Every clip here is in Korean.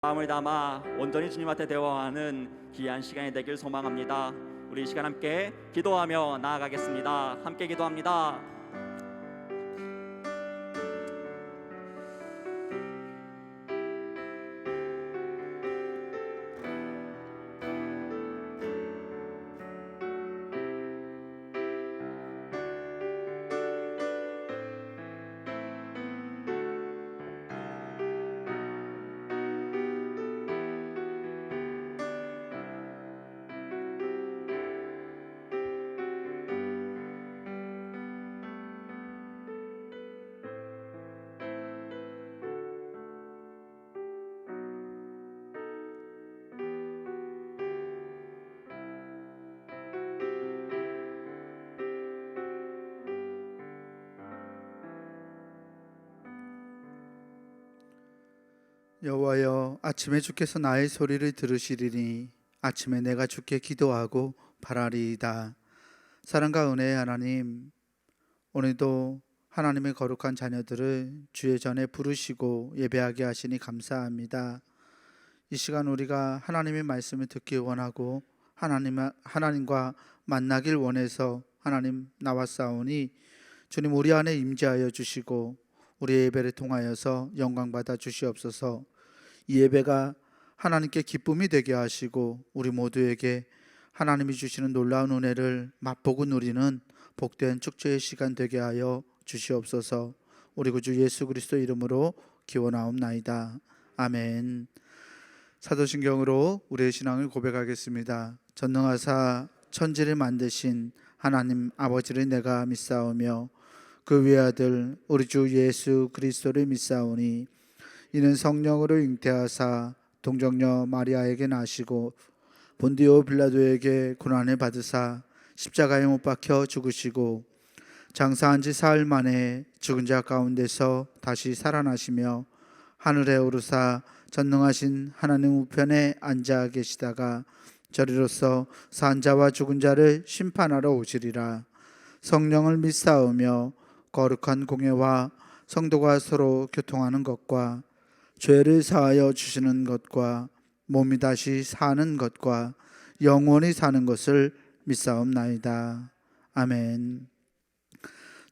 마음을 담아 온전히 주님한테 대화하는 귀한 시간이 되길 소망합니다. 우리 이 시간 함께 기도하며 나아가겠습니다. 함께 기도합니다. 여호와여, 아침에 주께서 나의 소리를 들으시리니 아침에 내가 주께 기도하고 바라리이다. 사랑과 은혜의 하나님, 오늘도 하나님의 거룩한 자녀들을 주의 전에 부르시고 예배하게 하시니 감사합니다. 이 시간 우리가 하나님의 말씀을 듣기 원하고 하나님과 만나길 원해서 하나님 나왔사오니 주님 우리 안에 임재하여 주시고 우리의 예배를 통하여서 영광 받아 주시옵소서. 이 예배가 하나님께 기쁨이 되게 하시고 우리 모두에게 하나님이 주시는 놀라운 은혜를 맛보고 누리는 복된 축제의 시간 되게 하여 주시옵소서. 우리 구주 예수 그리스도 이름으로 기원하옵나이다. 아멘. 사도신경으로 우리의 신앙을 고백하겠습니다. 전능하사 천지를 만드신 하나님 아버지를 내가 믿사오며 그 외아들 우리 주 예수 그리스도를 믿사오니 이는 성령으로 잉태하사 동정녀 마리아에게 나시고 본디오 빌라도에게 고난을 받으사 십자가에 못 박혀 죽으시고 장사한 지 사흘 만에 죽은 자 가운데서 다시 살아나시며 하늘에 오르사 전능하신 하나님 우편에 앉아 계시다가 저리로서 산 자와 죽은 자를 심판하러 오시리라. 성령을 믿사오며 거룩한 공예와 성도가 서로 교통하는 것과 죄를 사하여 주시는 것과 몸이 다시 사는 것과 영원히 사는 것을 믿사옵나이다. 아멘.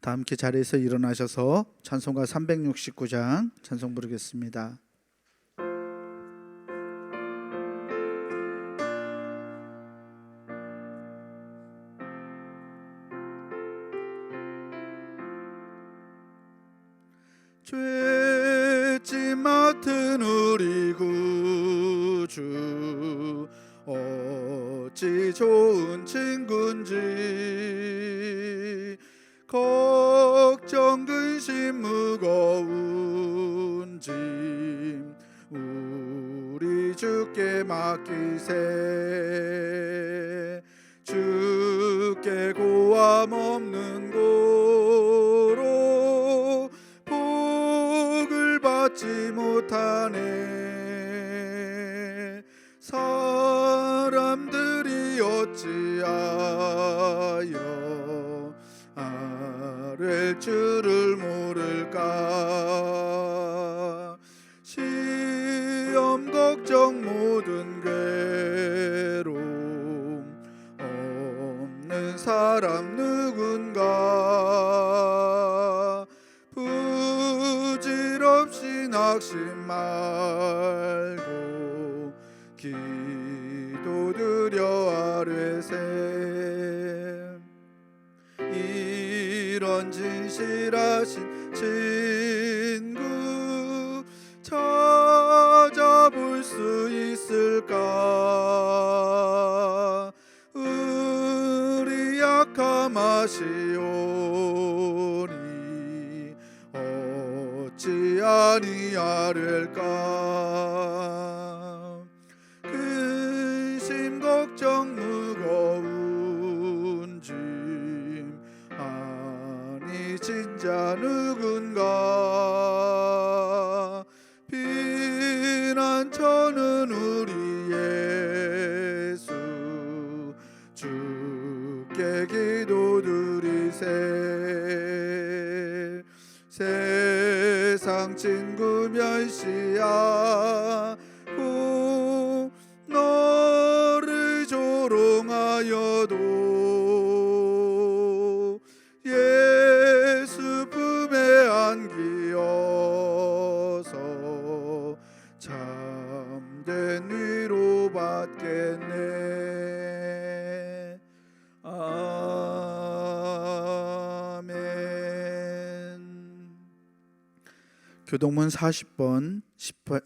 다 함께 자리에서 일어나셔서 찬송가 369장 찬송 부르겠습니다. 죄짐 맡은 우리 구주 어찌 좋은 친구인지 걱정 근심 무거운 짐 우리 주께 맡기세. 주께 고함 없는 고로 복을 받지 못하네. 사람들이 어찌하여 아랠 줄을 모를까. 시험 걱정 모든 괴로움 없는 사람 누군가. 부질없이 낙심 말고 기도드려 아뢰세. 이런 진실하신 친구 찾아볼 수 있을까. 우리 약함 아시오니 어찌 아니하릴까. 근심 걱정 무거운 짐 아니 진짜 누군가. 피난처는 우리 예수 주께 기도드리세. 세상 친구 멸시하고 참된 위로 받겠네. 아멘. 교동문 40번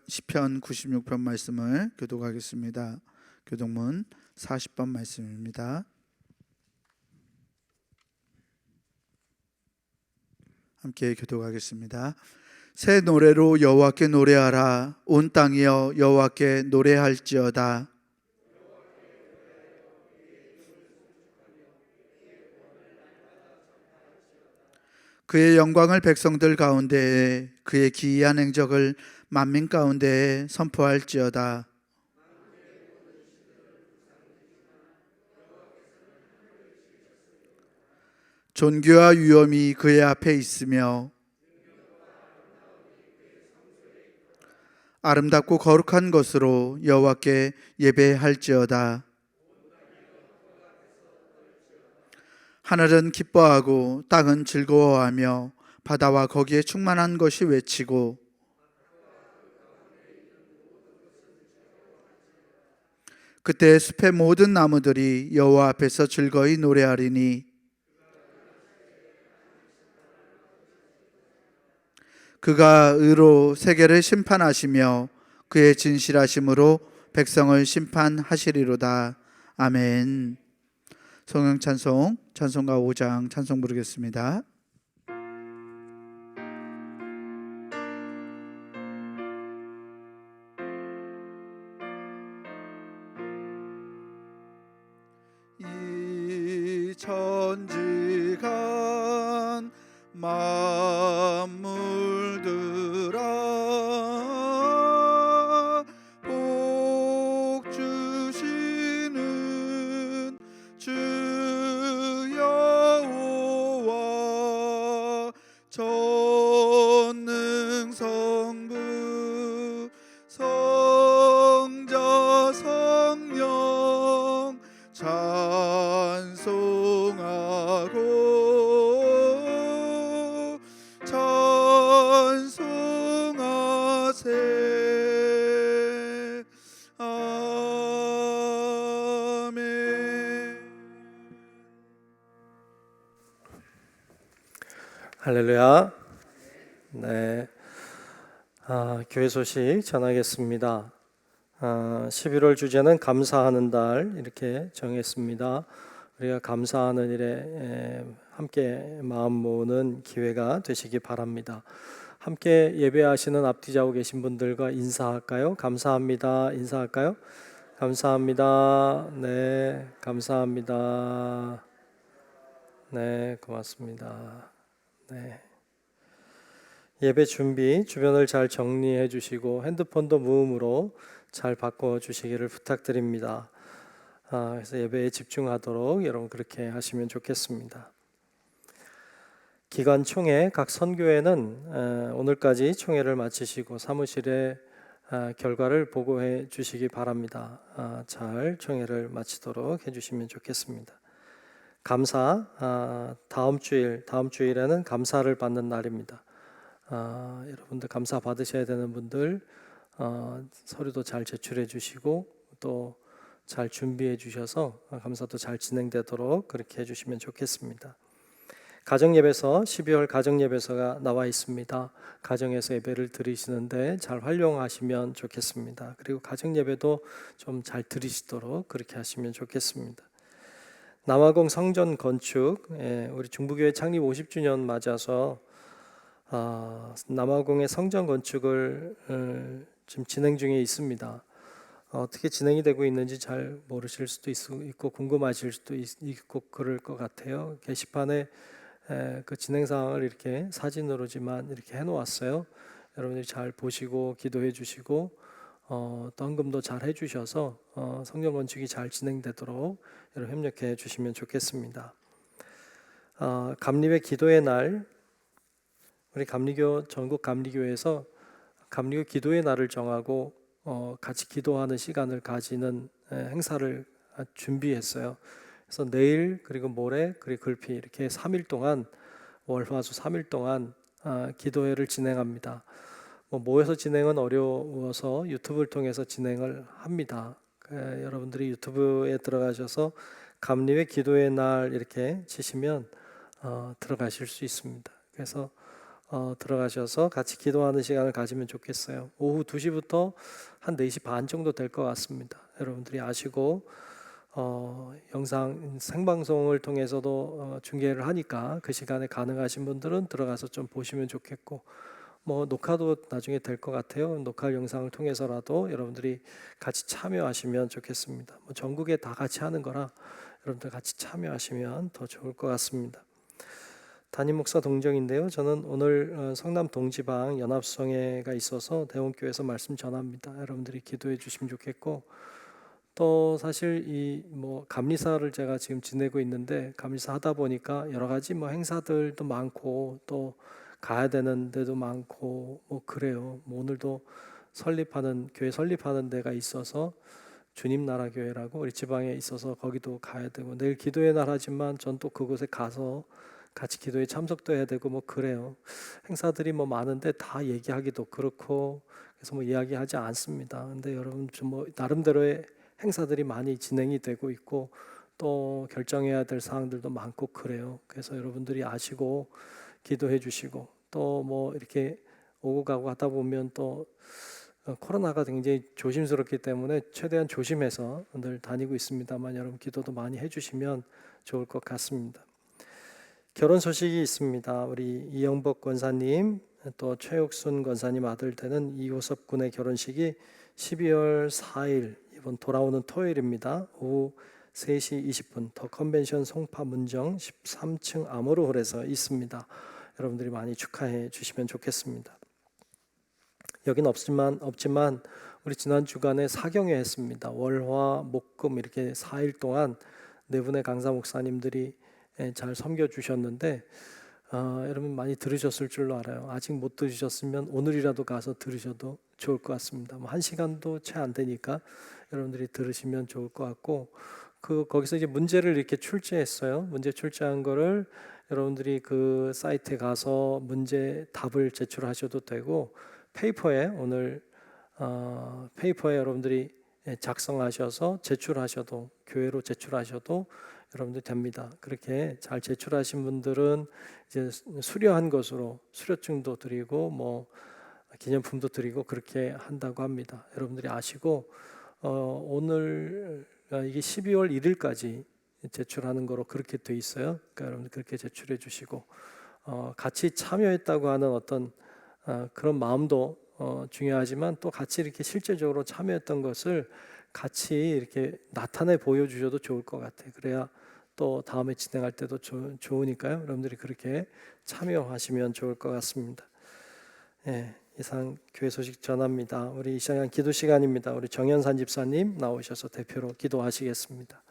시편 96편 말씀을 교독하겠습니다. 교동문 40번 말씀입니다. 함께 교독하겠습니다. 새 노래로 여호와께 노래하라. 온 땅이여 여호와께 노래할지어다. 그의 영광을 백성들 가운데에, 그의 기이한 행적을 만민 가운데에 선포할지어다. 존귀와 위엄이 그의 앞에 있으며 아름답고 거룩한 것으로 여호와께 예배할지어다. 하늘은 기뻐하고 땅은 즐거워하며 바다와 거기에 충만한 것이 외치고 그때 숲의 모든 나무들이 여호와 앞에서 즐거이 노래하리니 그가 의로 세계를 심판하시며 그의 진실하심으로 백성을 심판하시리로다. 아멘. 성령 찬송, 찬송가 5장 찬송 부르겠습니다. 이 천지간 만물들아 복 주시는 주 여호와 전능성부 성자 성령 찬송하고 찬송하세. 아멘. 할렐루야. 네, 교회 소식 전하겠습니다. 11월 주제는 감사하는 달 이렇게 정했습니다. 우리가 감사하는 일에 함께 마음 모으는 기회가 되시기 바랍니다. 함께 예배하시는 앞뒤자고 계신 분들과 인사할까요? 감사합니다. 인사할까요? 감사합니다. 네, 감사합니다. 네, 고맙습니다. 네. 예배 준비 주변을 잘 정리해 주시고 핸드폰도 무음으로 잘 바꿔 주시기를 부탁드립니다. 그래서 예배에 집중하도록 여러분 그렇게 하시면 좋겠습니다. 기관 총회 각 선교회는 오늘까지 총회를 마치시고 사무실에 결과를 보고해 주시기 바랍니다. 잘 총회를 마치도록 해주시면 좋겠습니다. 감사, 다음 주일에는 감사를 받는 날입니다. 여러분들 감사 받으셔야 되는 분들 서류도 잘 제출해 주시고 또 잘 준비해 주셔서 감사도 잘 진행되도록 그렇게 해주시면 좋겠습니다. 가정예배서 12월 가정예배서가 나와 있습니다. 가정에서 예배를 드리시는데 잘 활용하시면 좋겠습니다. 그리고 가정예배도 좀 잘 드리시도록 그렇게 하시면 좋겠습니다. 남아공 성전 건축, 우리 중부교회 창립 50주년 맞아서 남아공의 성전 건축을 지금 진행 중에 있습니다. 어떻게 진행이 되고 있는지 잘 모르실 수도 있고 궁금하실 수도 있고 그럴 것 같아요. 게시판에 그 진행 상황을 이렇게 사진으로지만 이렇게 해놓았어요. 여러분들이 잘 보시고 기도해 주시고 또 헌금도 잘 해주셔서 성전 건축이 잘 진행되도록 여러분 협력해 주시면 좋겠습니다. 감리회 기도의 날, 우리 감리교 전국 감리교회에서 감리교 기도의 날을 정하고 같이 기도하는 시간을 가지는 행사를 준비했어요. 그래서 내일 그리고 모레 그리고 글피 이렇게 3일 동안 월화수 3일 동안 기도회를 진행합니다. 모여서 진행은 어려워서 유튜브를 통해서 진행을 합니다. 여러분들이 유튜브에 들어가셔서 감리회 기도의 날 이렇게 치시면 들어가실 수 있습니다. 그래서 들어가셔서 같이 기도하는 시간을 가지면 좋겠어요. 오후 2시부터 한 4시 반 정도 될 것 같습니다. 여러분들이 아시고 영상 생방송을 통해서도 중계를 하니까 그 시간에 가능하신 분들은 들어가서 좀 보시면 좋겠고, 녹화도 나중에 될 것 같아요. 녹화 영상을 통해서라도 여러분들이 같이 참여하시면 좋겠습니다. 전국에 다 같이 하는 거라 여러분들 같이 참여하시면 더 좋을 것 같습니다. 담임 목사 동정인데요. 저는 오늘 성남 동지방 연합성회가 있어서 대원교회에서 말씀 전합니다. 여러분들이 기도해 주시면 좋겠고, 또 사실 이 감리사를 제가 지금 지내고 있는데, 감리사 하다 보니까 여러 가지 행사들도 많고 또 가야 되는 데도 많고 그래요. 오늘도 교회 설립하는 데가 있어서 주님 나라 교회라고 우리 지방에 있어서 거기도 가야 되고, 내일 기도의 날 하지만 전 또 그곳에 가서 같이 기도에 참석도 해야 되고 그래요. 행사들이 많은데 다 얘기하기도 그렇고, 그래서 이야기하지 않습니다. 근데 여러분 좀 나름대로의 행사들이 많이 진행이 되고 있고, 또 결정해야 될 사항들도 많고 그래요. 그래서 여러분들이 아시고 기도해 주시고, 또 이렇게 오고 가고 하다 보면 또 코로나가 굉장히 조심스럽기 때문에 최대한 조심해서 늘 다니고 있습니다만, 여러분 기도도 많이 해주시면 좋을 것 같습니다. 결혼 소식이 있습니다. 우리 이영복 권사님, 또 최옥순 권사님 아들 되는 이호섭 군의 결혼식이 12월 4일 이번 돌아오는 토요일입니다. 오후 3시 20분 더 컨벤션 송파 문정 13층 아모르홀에서 있습니다. 여러분들이 많이 축하해 주시면 좋겠습니다. 여긴 없지만 우리 지난 주간에 사경회 했습니다. 월화 목금 이렇게 4일 동안 4분의 강사 목사님들이 잘 섬겨 주셨는데, 여러분 많이 들으셨을 줄로 알아요. 아직 못 들으셨으면 오늘이라도 가서 들으셔도 좋을 것 같습니다. 1시간도 채 안 되니까 여러분들이 들으시면 좋을 것 같고, 거기서 이제 문제를 이렇게 출제했어요. 문제 출제한 거를 여러분들이 그 사이트에 가서 문제 답을 제출하셔도 되고, 오늘 페이퍼에 여러분들이 작성하셔서 제출하셔도, 교회로 제출하셔도 여러분들 됩니다. 그렇게 잘 제출하신 분들은 이제 수료한 것으로 수료증도 드리고 기념품도 드리고 그렇게 한다고 합니다. 여러분들이 아시고, 오늘 이게 12월 1일까지 제출하는 거로 그렇게 돼 있어요. 그러니까 여러분들 그렇게 제출해 주시고, 같이 참여했다고 하는 어떤 그런 마음도 중요하지만, 또 같이 이렇게 실제적으로 참여했던 것을 같이 이렇게 나타내 보여주셔도 좋을 것 같아요. 그래야 또 다음에 진행할 때도 좋으니까요. 여러분들이 그렇게 참여하시면 좋을 것 같습니다. 이상 교회 소식 전합니다. 우리 이 시간 기도 시간입니다. 우리 정현산 집사님 나오셔서 대표로 기도하시겠습니다.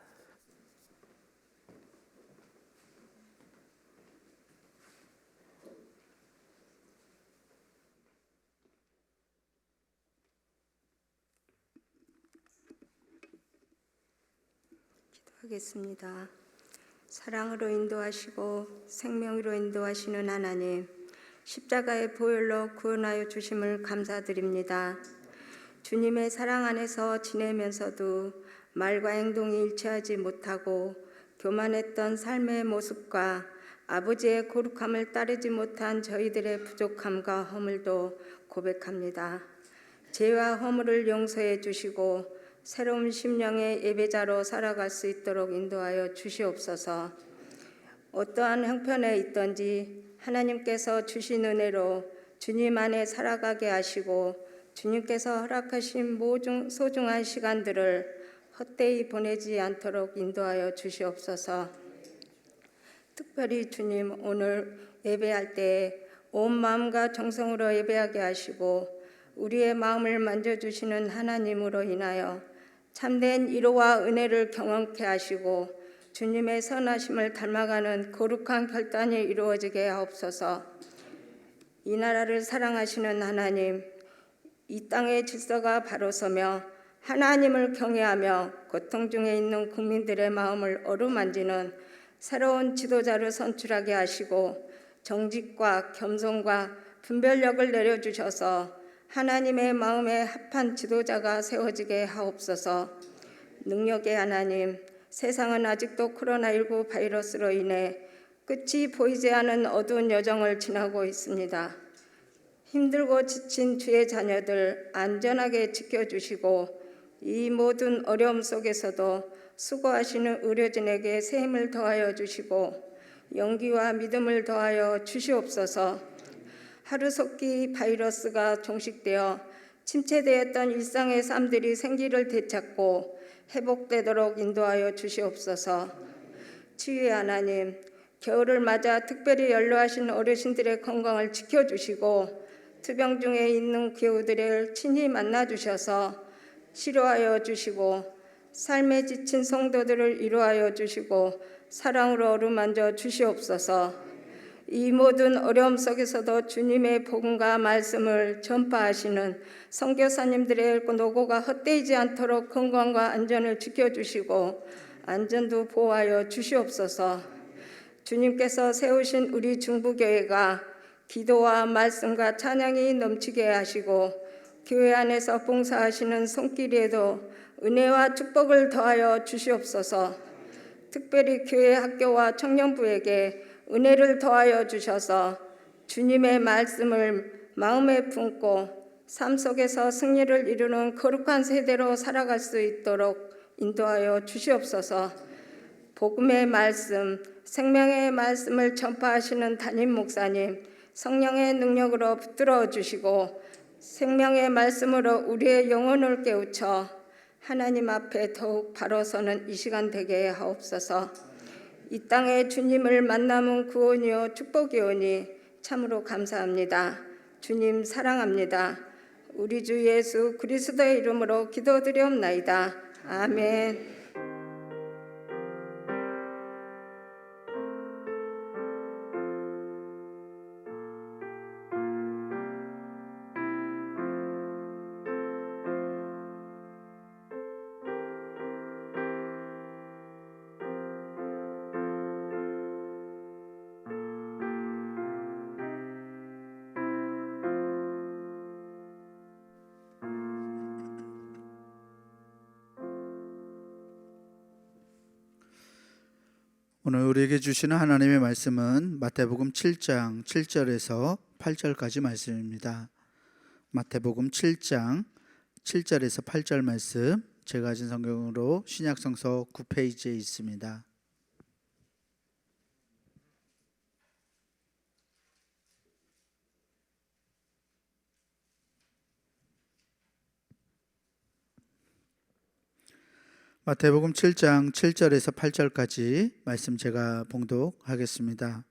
기도하겠습니다. 사랑으로 인도하시고 생명으로 인도하시는 하나님, 십자가의 보혈로 구원하여 주심을 감사드립니다. 주님의 사랑 안에서 지내면서도 말과 행동이 일치하지 못하고 교만했던 삶의 모습과 아버지의 거룩함을 따르지 못한 저희들의 부족함과 허물도 고백합니다. 죄와 허물을 용서해 주시고 새로운 심령의 예배자로 살아갈 수 있도록 인도하여 주시옵소서. 어떠한 형편에 있든지 하나님께서 주신 은혜로 주님 안에 살아가게 하시고, 주님께서 허락하신 모든 소중한 시간들을 헛되이 보내지 않도록 인도하여 주시옵소서. 특별히 주님, 오늘 예배할 때 온 마음과 정성으로 예배하게 하시고, 우리의 마음을 만져주시는 하나님으로 인하여 참된 위로와 은혜를 경험케 하시고, 주님의 선하심을 닮아가는 거룩한 결단이 이루어지게 하옵소서. 이 나라를 사랑하시는 하나님, 이 땅의 질서가 바로 서며 하나님을 경외하며 고통 중에 있는 국민들의 마음을 어루만지는 새로운 지도자를 선출하게 하시고, 정직과 겸손과 분별력을 내려주셔서 하나님의 마음에 합한 지도자가 세워지게 하옵소서. 능력의 하나님, 세상은 아직도 코로나19 바이러스로 인해 끝이 보이지 않은 어두운 여정을 지나고 있습니다. 힘들고 지친 주의 자녀들 안전하게 지켜주시고 이 모든 어려움 속에서도 수고하시는 의료진에게 새 힘을 더하여 주시고 용기와 믿음을 더하여 주시옵소서. 하루속히 바이러스가 종식되어 침체되었던 일상의 삶들이 생기를 되찾고 회복되도록 인도하여 주시옵소서. 치유의 하나님, 겨울을 맞아 특별히 연로하신 어르신들의 건강을 지켜주시고 투병 중에 있는 교우들을 친히 만나주셔서 치료하여 주시고 삶에 지친 성도들을 위로하여 주시고 사랑으로 어루만져 주시옵소서. 이 모든 어려움 속에서도 주님의 복음과 말씀을 전파하시는 선교사님들의 노고가 헛되지 않도록 건강과 안전을 지켜주시고 안전도 보호하여 주시옵소서. 주님께서 세우신 우리 중부교회가 기도와 말씀과 찬양이 넘치게 하시고 교회 안에서 봉사하시는 손길에도 은혜와 축복을 더하여 주시옵소서. 특별히 교회 학교와 청년부에게 은혜를 더하여 주셔서 주님의 말씀을 마음에 품고 삶 속에서 승리를 이루는 거룩한 세대로 살아갈 수 있도록 인도하여 주시옵소서. 복음의 말씀, 생명의 말씀을 전파하시는 담임 목사님, 성령의 능력으로 붙들어 주시고 생명의 말씀으로 우리의 영혼을 깨우쳐 하나님 앞에 더욱 바로 서는 이 시간 되게 하옵소서. 이 땅에 주님을 만남은 구원이요 축복이오니 참으로 감사합니다. 주님 사랑합니다. 우리 주 예수 그리스도의 이름으로 기도드리옵나이다. 아멘. 오늘 우리에게 주시는 하나님의 말씀은 마태복음 7장 7절에서 8절까지 말씀입니다. 마태복음 7장 7절에서 8절 말씀, 제가 가진 성경으로 신약성서 9페이지에 있습니다. 마태복음 7장 7절에서 8절까지 말씀 제가 봉독하겠습니다.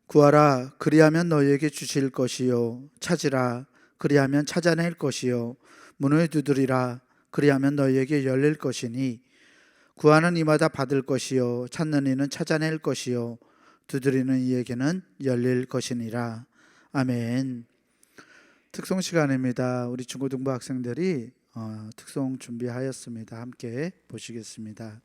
구하라, 그리하면 너희에게 주실 것이요, 찾으라, 그리하면 찾아낼 것이요, 문을 두드리라, 그리하면 너희에게 열릴 것이니, 구하는 이마다 받을 것이요, 찾는 이는 찾아낼 것이요, 두드리는 이에게는 열릴 것이니라. 아멘. 특송 시간입니다. 우리 중고등부 학생들이 특송 준비하였습니다. 함께 보시겠습니다.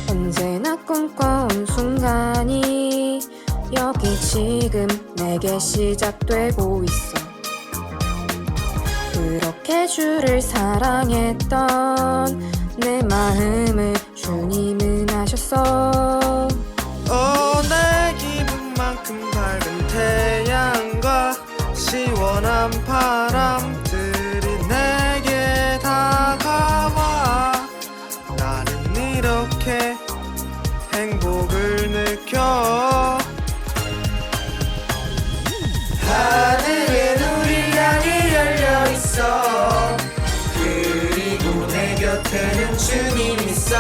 언제나 꿈꿔온 순간이 여기 지금 내게 시작되고 있어. 그렇게 주를 사랑했던 내 마음을 주님은 아셨어. 내 기분만큼 밝은 태양과 시원한 바람들이 내게 다가와 나는 이렇게 행복을 느껴. 하늘에 우리 향이 열려 있어. 그리고 내 곁에는 주님 있어.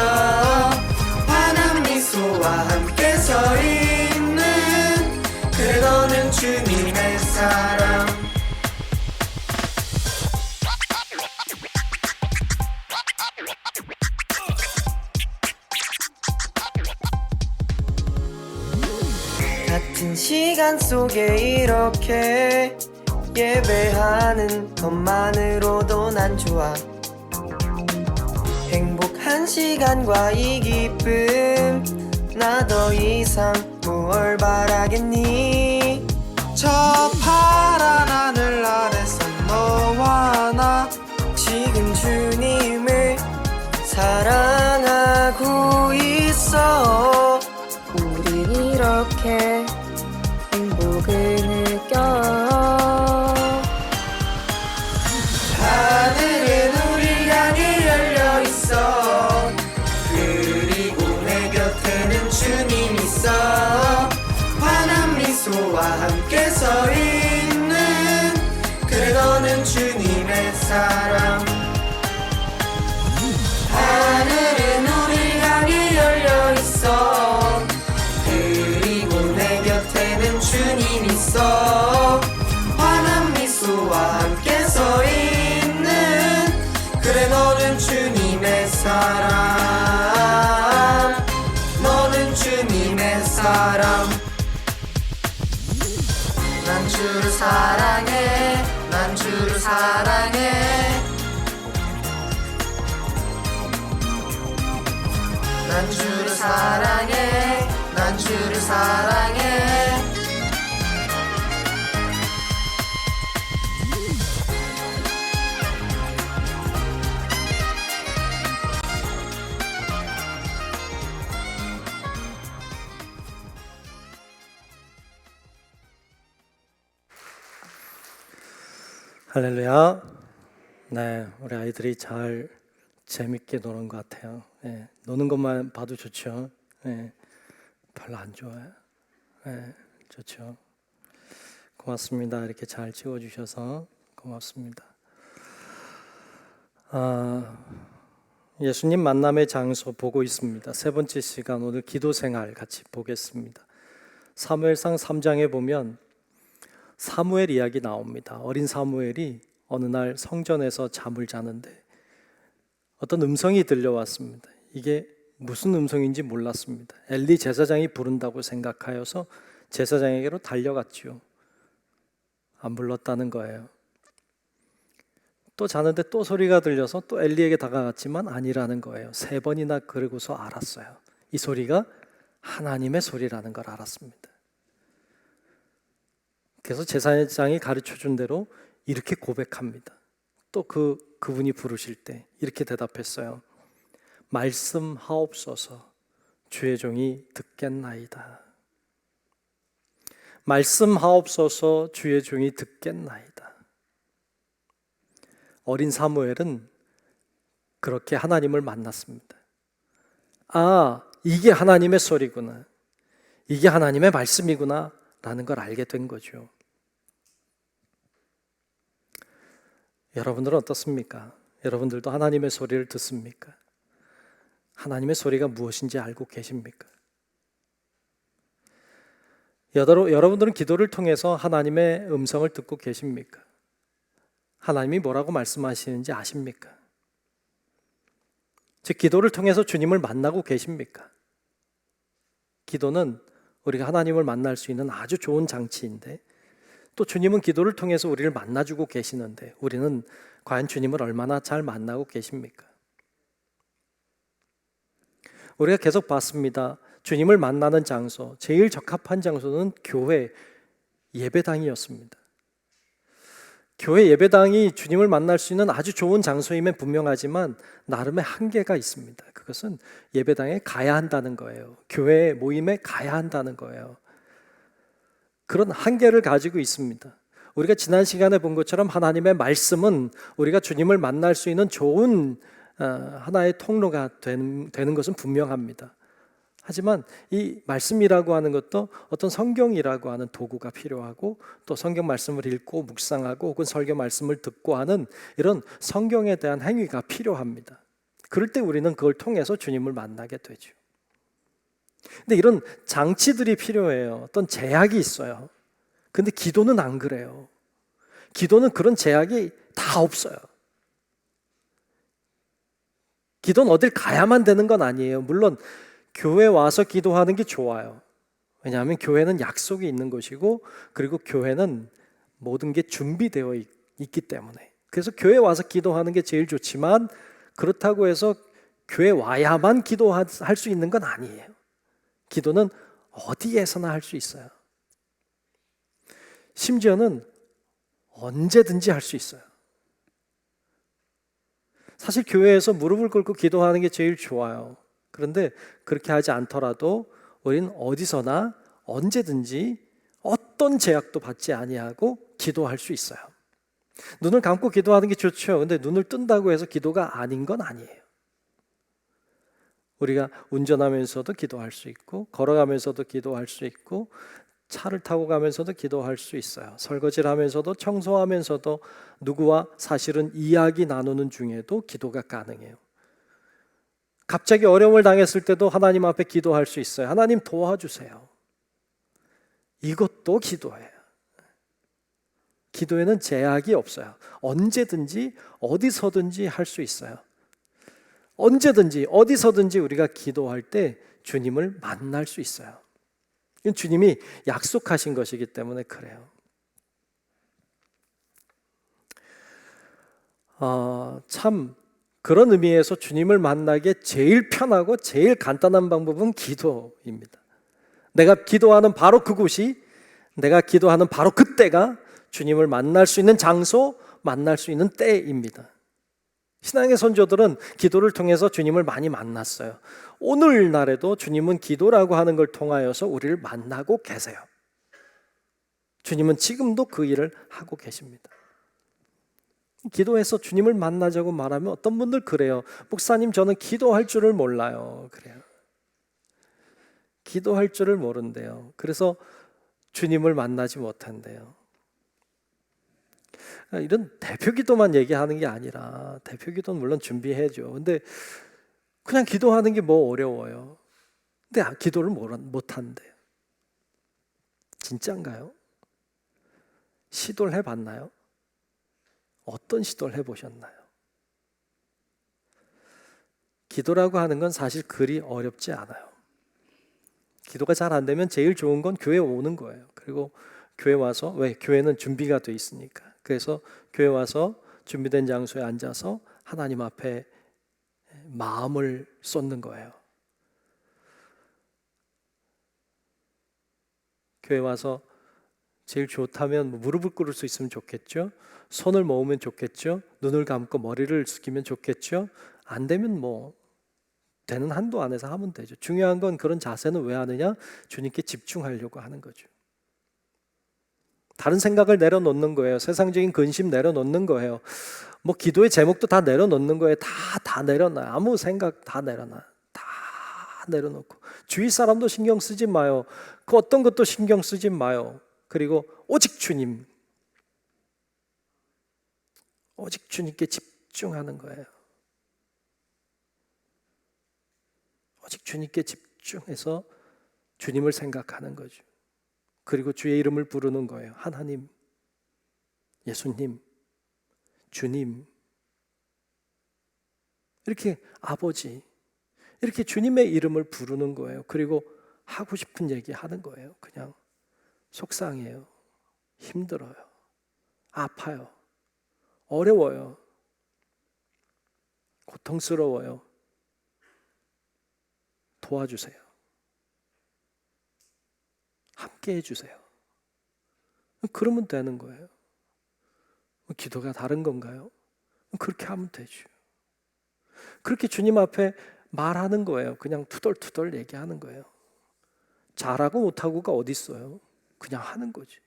환한 미소와 함께 서 있는 그래 너는 주님의 사랑. 시간 속에 이렇게 예배하는 것만으로도 난 좋아. 행복한 시간과 이 기쁨, 나 더 이상 무얼 바라겠니? 저 파란 하늘 아래서 너와 나 지금 주님을 사랑하고 있어. 우린 이렇게 행복을 느껴. 하늘은 우리 향해 열려 있어. 그리고 내 곁에는 주님 있어. 환한 미소와 함께 서 있는, 그래 너는 주님의 사람. 하늘은 우리 향해 열려 있어. 그리고 내 곁에는 주님 있어. 환한 미소와 함께 서 있는, 그래 너는 주님의 사람. 너는 주님의 사람. 난 주를 사랑해. 난 주를 사랑해. 난 주를 사랑해. 난 주를 사랑해. 할렐루야. 네, 우리 아이들이 잘 재밌게 노는 것 같아요. 네, 노는 것만 봐도 좋죠. 네, 별로 안 좋아요. 네, 좋죠. 고맙습니다. 이렇게 잘 찍어주셔서 고맙습니다. 예수님 만남의 장소 보고 있습니다. 세 번째 시간 오늘 기도 생활 같이 보겠습니다. 사무엘상 3장에 보면 사무엘 이야기 나옵니다. 어린 사무엘이 어느 날 성전에서 잠을 자는데 어떤 음성이 들려왔습니다. 이게 무슨 음성인지 몰랐습니다. 엘리 제사장이 부른다고 생각하여서 제사장에게로 달려갔지요. 안 불렀다는 거예요. 또 자는데 또 소리가 들려서 또 엘리에게 다가갔지만 아니라는 거예요. 3번이나 그러고서 알았어요. 이 소리가 하나님의 소리라는 걸 알았습니다. 그래서 제사장이 가르쳐준 대로 이렇게 고백합니다. 또 그분이 부르실 때 이렇게 대답했어요. 말씀하옵소서, 주의 종이 듣겠나이다. 말씀하옵소서, 주의 종이 듣겠나이다. 어린 사무엘은 그렇게 하나님을 만났습니다. 아, 이게 하나님의 소리구나. 이게 하나님의 말씀이구나 라는 걸 알게 된 거죠. 여러분들은 어떻습니까? 여러분들도 하나님의 소리를 듣습니까? 하나님의 소리가 무엇인지 알고 계십니까? 여러분들은 기도를 통해서 하나님의 음성을 듣고 계십니까? 하나님이 뭐라고 말씀하시는지 아십니까? 즉 기도를 통해서 주님을 만나고 계십니까? 기도는 우리가 하나님을 만날 수 있는 아주 좋은 장치인데 또 주님은 기도를 통해서 우리를 만나주고 계시는데 우리는 과연 주님을 얼마나 잘 만나고 계십니까? 우리가 계속 봤습니다. 주님을 만나는 장소, 제일 적합한 장소는 교회 예배당이었습니다. 교회 예배당이 주님을 만날 수 있는 아주 좋은 장소임은 분명하지만 나름의 한계가 있습니다. 그것은 예배당에 가야 한다는 거예요. 교회 모임에 가야 한다는 거예요. 그런 한계를 가지고 있습니다. 우리가 지난 시간에 본 것처럼 하나님의 말씀은 우리가 주님을 만날 수 있는 좋은 하나의 통로가 되는 것은 분명합니다. 하지만 이 말씀이라고 하는 것도 어떤 성경이라고 하는 도구가 필요하고 또 성경 말씀을 읽고 묵상하고 혹은 설교 말씀을 듣고 하는 이런 성경에 대한 행위가 필요합니다. 그럴 때 우리는 그걸 통해서 주님을 만나게 되죠. 근데 이런 장치들이 필요해요. 어떤 제약이 있어요. 근데 기도는 안 그래요. 기도는 그런 제약이 다 없어요. 기도는 어딜 가야만 되는 건 아니에요. 물론 교회 와서 기도하는 게 좋아요. 왜냐하면 교회는 약속이 있는 곳이고, 그리고 교회는 모든 게 준비되어 있기 때문에. 그래서 교회 와서 기도하는 게 제일 좋지만, 그렇다고 해서 교회 와야만 기도할 수 있는 건 아니에요. 기도는 어디에서나 할 수 있어요. 심지어는 언제든지 할 수 있어요. 사실 교회에서 무릎을 꿇고 기도하는 게 제일 좋아요. 그런데 그렇게 하지 않더라도 우리는 어디서나 언제든지 어떤 제약도 받지 아니하고 기도할 수 있어요. 눈을 감고 기도하는 게 좋죠. 근데 눈을 뜬다고 해서 기도가 아닌 건 아니에요. 우리가 운전하면서도 기도할 수 있고, 걸어가면서도 기도할 수 있고, 차를 타고 가면서도 기도할 수 있어요. 설거지를 하면서도, 청소하면서도, 누구와 사실은 이야기 나누는 중에도 기도가 가능해요. 갑자기 어려움을 당했을 때도 하나님 앞에 기도할 수 있어요. 하나님 도와주세요. 이것도 기도예요. 기도에는 제약이 없어요. 언제든지 어디서든지 할 수 있어요. 언제든지 어디서든지 우리가 기도할 때 주님을 만날 수 있어요. 이건 주님이 약속하신 것이기 때문에 그래요. 참 그런 의미에서 주님을 만나기에 제일 편하고 제일 간단한 방법은 기도입니다. 내가 기도하는 바로 그곳이, 내가 기도하는 바로 그때가 주님을 만날 수 있는 장소, 만날 수 있는 때입니다. 신앙의 선조들은 기도를 통해서 주님을 많이 만났어요. 오늘날에도 주님은 기도라고 하는 걸 통하여서 우리를 만나고 계세요. 주님은 지금도 그 일을 하고 계십니다. 기도해서 주님을 만나자고 말하면 어떤 분들 그래요. 목사님, 저는 기도할 줄을 몰라요. 그래요. 기도할 줄을 모른대요. 그래서 주님을 만나지 못한대요. 이런 대표 기도만 얘기하는 게 아니라, 대표 기도는 물론 준비해야죠. 근데 그냥 기도하는 게 뭐 어려워요. 근데 기도를 못 한대요. 진짠가요? 시도를 해봤나요? 어떤 시도를 해보셨나요? 기도라고 하는 건 사실 그리 어렵지 않아요. 기도가 잘 안 되면 제일 좋은 건 교회 오는 거예요. 그리고 교회 와서, 왜? 교회는 준비가 돼 있으니까. 그래서 교회 와서 준비된 장소에 앉아서 하나님 앞에 마음을 쏟는 거예요. 교회 와서 제일 좋다면 무릎을 꿇을 수 있으면 좋겠죠. 손을 모으면 좋겠죠. 눈을 감고 머리를 숙이면 좋겠죠. 안 되면 뭐 되는 한도 안에서 하면 되죠. 중요한 건 그런 자세는 왜 하느냐? 주님께 집중하려고 하는 거죠. 다른 생각을 내려놓는 거예요. 세상적인 근심 내려놓는 거예요. 뭐 기도의 제목도 다 내려놓는 거예요. 다 내려놔요. 아무 생각 다 내려놔요. 다 내려놓고 주위 사람도 신경 쓰지 마요. 그 어떤 것도 신경 쓰지 마요. 그리고 오직 주님, 오직 주님께 집중하는 거예요. 오직 주님께 집중해서 주님을 생각하는 거죠. 그리고 주의 이름을 부르는 거예요. 하나님, 예수님, 주님, 이렇게 아버지, 이렇게 주님의 이름을 부르는 거예요. 그리고 하고 싶은 얘기 하는 거예요. 그냥 속상해요, 힘들어요, 아파요, 어려워요, 고통스러워요, 도와주세요, 함께 해주세요. 그러면 되는 거예요. 기도가 다른 건가요? 그렇게 하면 되죠. 그렇게 주님 앞에 말하는 거예요. 그냥 투덜투덜 얘기하는 거예요. 잘하고 못하고가 어디 있어요? 그냥 하는 거지.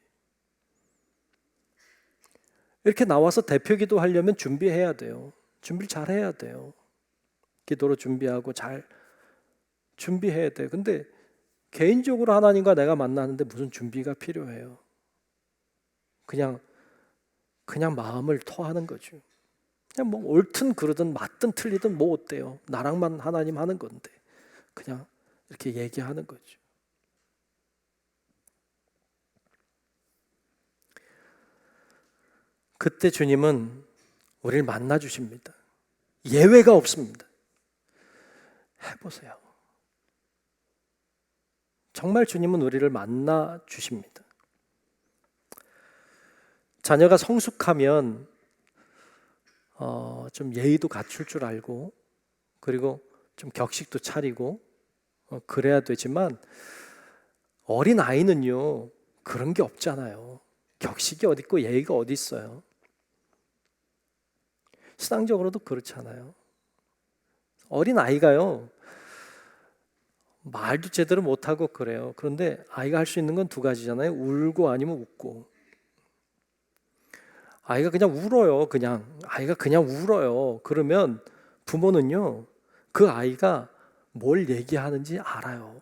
이렇게 나와서 대표 기도하려면 준비해야 돼요. 준비를 잘 해야 돼요. 기도로 준비하고 잘 준비해야 돼요. 근데 개인적으로 하나님과 내가 만나는데 무슨 준비가 필요해요? 그냥 마음을 토하는 거죠. 그냥 뭐 옳든 그르든 맞든 틀리든 뭐 어때요? 나랑만 하나님 하는 건데 그냥 이렇게 얘기하는 거죠. 그때 주님은 우리를 만나 주십니다. 예외가 없습니다. 해보세요. 정말 주님은 우리를 만나 주십니다. 자녀가 성숙하면 좀 예의도 갖출 줄 알고, 그리고 좀 격식도 차리고 그래야 되지만, 어린 아이는요 그런 게 없잖아요. 격식이 어디 있고 예의가 어디 있어요. 신앙적으로도 그렇잖아요. 어린 아이가요 말도 제대로 못하고 그래요. 그런데 아이가 할 수 있는 건 두 가지잖아요. 울고 아니면 웃고. 아이가 그냥 울어요. 아이가 그냥 울어요. 그러면 부모는요 그 아이가 뭘 얘기하는지 알아요.